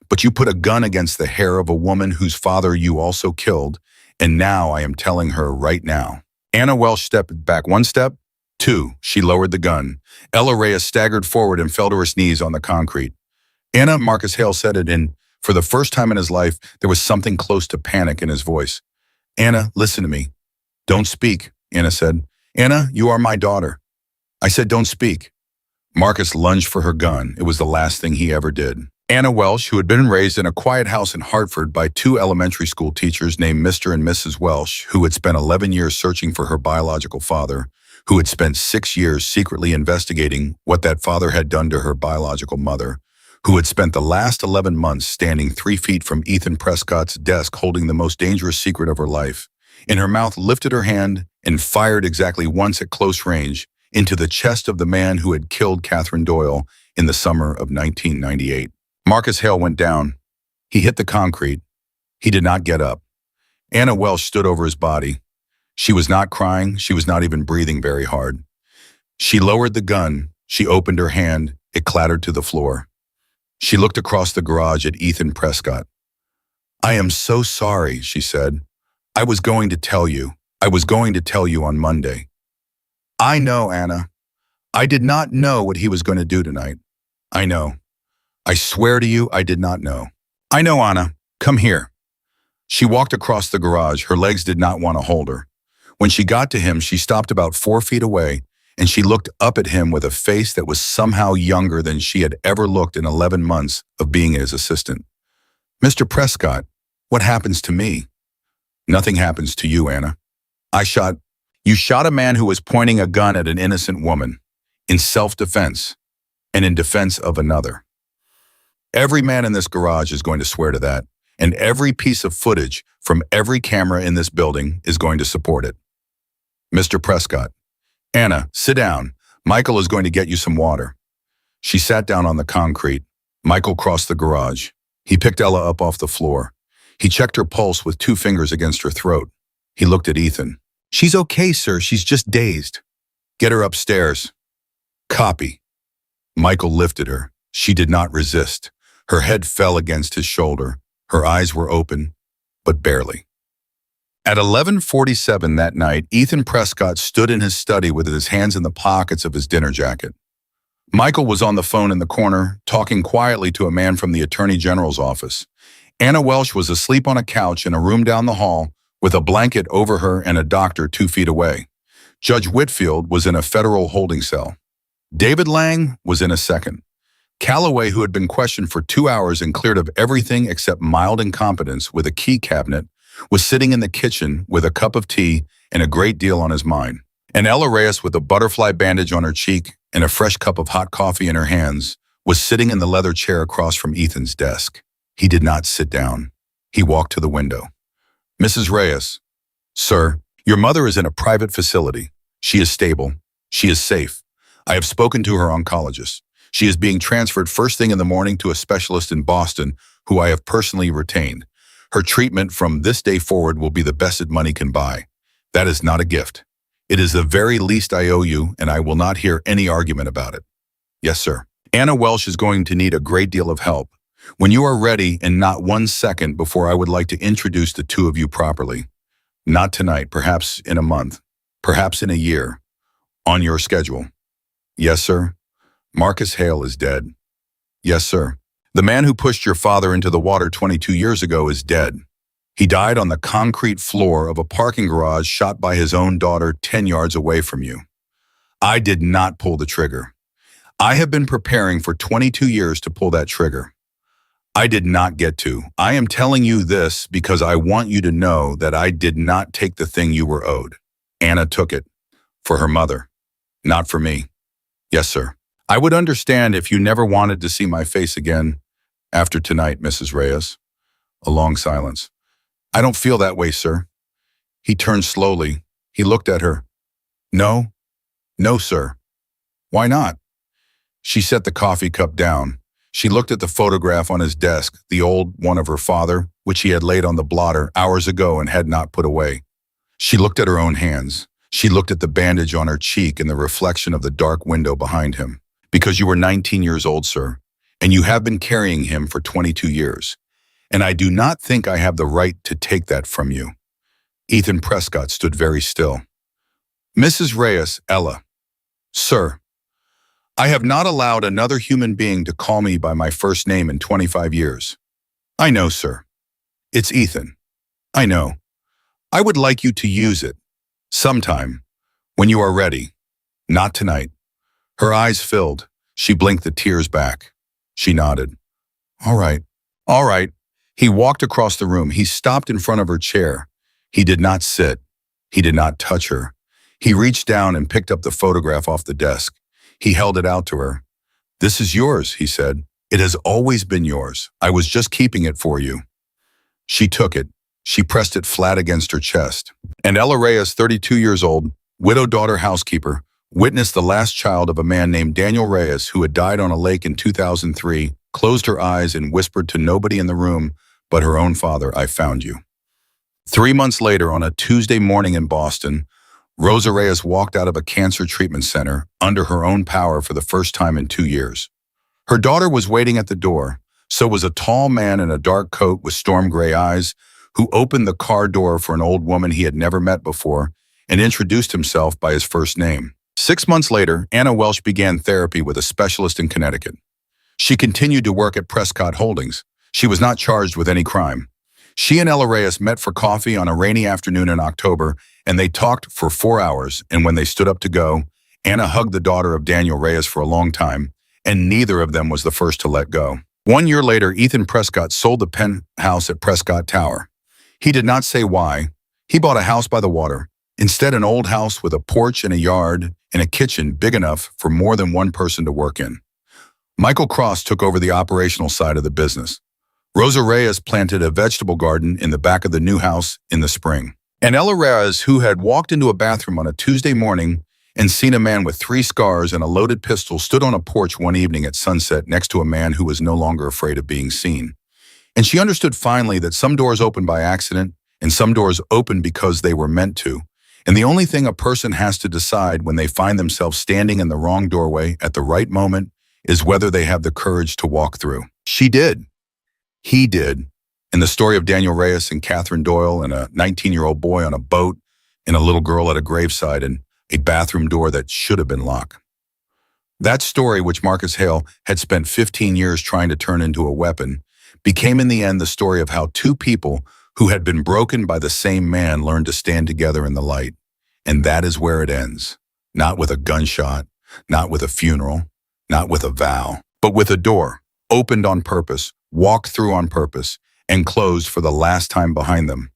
But you put a gun against the hair of a woman whose father you also killed, and now I am telling her right now. Anna Welsh stepped back 1 step, 2, she lowered the gun. Ella Reyes staggered forward and fell to her knees on the concrete. Anna, Marcus Hale said it, and for the first time in his life, there was something close to panic in his voice. Anna, listen to me. Don't speak, Anna said. Anna, you are my daughter. I said don't speak. Marcus lunged for her gun. It was the last thing he ever did. Anna Welsh, who had been raised in a quiet house in Hartford by 2 elementary school teachers named Mr. and Mrs. Welsh, who had spent 11 years searching for her biological father, who had spent 6 years secretly investigating what that father had done to her biological mother, who had spent the last 11 months standing 3 feet from Ethan Prescott's desk holding the most dangerous secret of her life. In her mouth, lifted her hand and fired exactly once at close range into the chest of the man who had killed Catherine Doyle in the summer of 1998. Marcus Hale went down. He hit the concrete. He did not get up. Anna Welsh stood over his body. She was not crying. She was not even breathing very hard. She lowered the gun. She opened her hand. It clattered to the floor. She looked across the garage at Ethan Prescott. I am so sorry, she said. I was going to tell you. I was going to tell you on Monday. I know, Anna. I did not know what he was going to do tonight. I know. I swear to you, I did not know. I know, Anna. Come here. She walked across the garage. Her legs did not want to hold her. When she got to him, she stopped about 4 feet away, and she looked up at him with a face that was somehow younger than she had ever looked in 11 months of being his assistant. Mr. Prescott, what happens to me? Nothing happens to you, Anna. You shot a man who was pointing a gun at an innocent woman, in self-defense, and in defense of another. Every man in this garage is going to swear to that, and every piece of footage from every camera in this building is going to support it. Mr. Prescott. Anna, sit down. Michael is going to get you some water. She sat down on the concrete. Michael crossed the garage. He picked Ella up off the floor. He checked her pulse with 2 fingers against her throat. He looked at Ethan. She's okay, sir. She's just dazed. Get her upstairs. Copy. Michael lifted her. She did not resist. Her head fell against his shoulder. Her eyes were open, but barely. At 11:47 that night, Ethan Prescott stood in his study with his hands in the pockets of his dinner jacket. Michael was on the phone in the corner, talking quietly to a man from the Attorney General's office. Anna Welsh was asleep on a couch in a room down the hall, with a blanket over her and a doctor 2 feet away. Judge Whitfield was in a federal holding cell. David Lang was in a second. Calloway, who had been questioned for 2 hours and cleared of everything except mild incompetence with a key cabinet, was sitting in the kitchen with a cup of tea and a great deal on his mind. And Ella Reyes, with a butterfly bandage on her cheek and a fresh cup of hot coffee in her hands, was sitting in the leather chair across from Ethan's desk. He did not sit down. He walked to the window. Mrs. Reyes, sir, your mother is in a private facility. She is stable. She is safe. I have spoken to her oncologist. She is being transferred first thing in the morning to a specialist in Boston who I have personally retained. Her treatment from this day forward will be the best that money can buy. That is not a gift. It is the very least I owe you, and I will not hear any argument about it. Yes, sir. Anna Welsh is going to need a great deal of help. When you are ready, and not 1 second before, I would like to introduce the 2 of you properly. Not tonight, perhaps in a month, perhaps in a year. On your schedule. Yes, sir. Marcus Hale is dead. Yes, sir. The man who pushed your father into the water 22 years ago is dead. He died on the concrete floor of a parking garage shot by his own daughter 10 yards away from you. I did not pull the trigger. I have been preparing for 22 years to pull that trigger. I did not get to. I am telling you this because I want you to know that I did not take the thing you were owed. Anna took it. For her mother. Not for me. Yes, sir. I would understand if you never wanted to see my face again after tonight, Mrs. Reyes. A long silence. I don't feel that way, sir. He turned slowly. He looked at her. No, no, sir. Why not? She set the coffee cup down. She looked at the photograph on his desk, the old one of her father, which he had laid on the blotter hours ago and had not put away. She looked at her own hands. She looked at the bandage on her cheek and the reflection of the dark window behind him. Because you were 19 years old, sir, and you have been carrying him for 22 years. And I do not think I have the right to take that from you. Ethan Prescott stood very still. Mrs. Reyes, Ella. Sir, I have not allowed another human being to call me by my first name in 25 years. I know, sir. It's Ethan. I know. I would like you to use it. Sometime. When you are ready. Not tonight. Her eyes filled. She blinked the tears back. She nodded. All right. All right. He walked across the room. He stopped in front of her chair. He did not sit. He did not touch her. He reached down and picked up the photograph off the desk. He held it out to her. This is yours, he said. It has always been yours. I was just keeping it for you. She took it. She pressed it flat against her chest. And Ella Reyes, 32 years old, widow-daughter housekeeper, witnessed the last child of a man named Daniel Reyes who had died on a lake in 2003, closed her eyes and whispered to nobody in the room but her own father, I found you. 3 months later, on a Tuesday morning in Boston, Rosa Reyes walked out of a cancer treatment center under her own power for the first time in 2 years. Her daughter was waiting at the door. So was a tall man in a dark coat with storm gray eyes who opened the car door for an old woman he had never met before and introduced himself by his first name. 6 months later, Anna Welsh began therapy with a specialist in Connecticut. She continued to work at Prescott Holdings. She was not charged with any crime. She and Ella Reyes met for coffee on a rainy afternoon in October, and they talked for 4 hours, and when they stood up to go, Anna hugged the daughter of Daniel Reyes for a long time, and neither of them was the first to let go. 1 year later, Ethan Prescott sold the penthouse at Prescott Tower. He did not say why. He bought a house by the water. Instead, an old house with a porch and a yard and a kitchen big enough for more than one person to work in. Michael Cross took over the operational side of the business. Rosa Reyes planted a vegetable garden in the back of the new house in the spring. And Ella Reyes, who had walked into a bathroom on a Tuesday morning and seen a man with 3 scars and a loaded pistol, stood on a porch one evening at sunset next to a man who was no longer afraid of being seen. And she understood finally that some doors open by accident and some doors open because they were meant to. And the only thing a person has to decide when they find themselves standing in the wrong doorway at the right moment is whether they have the courage to walk through. She did. He did. In the story of Daniel Reyes and Catherine Doyle and a 19-year-old boy on a boat and a little girl at a graveside and a bathroom door that should have been locked. That story, which Marcus Hale had spent 15 years trying to turn into a weapon, became in the end the story of how 2 people who had been broken by the same man learned to stand together in the light. And that is where it ends. Not with a gunshot, not with a funeral, not with a vow, but with a door, opened on purpose, walked through on purpose, and closed for the last time behind them.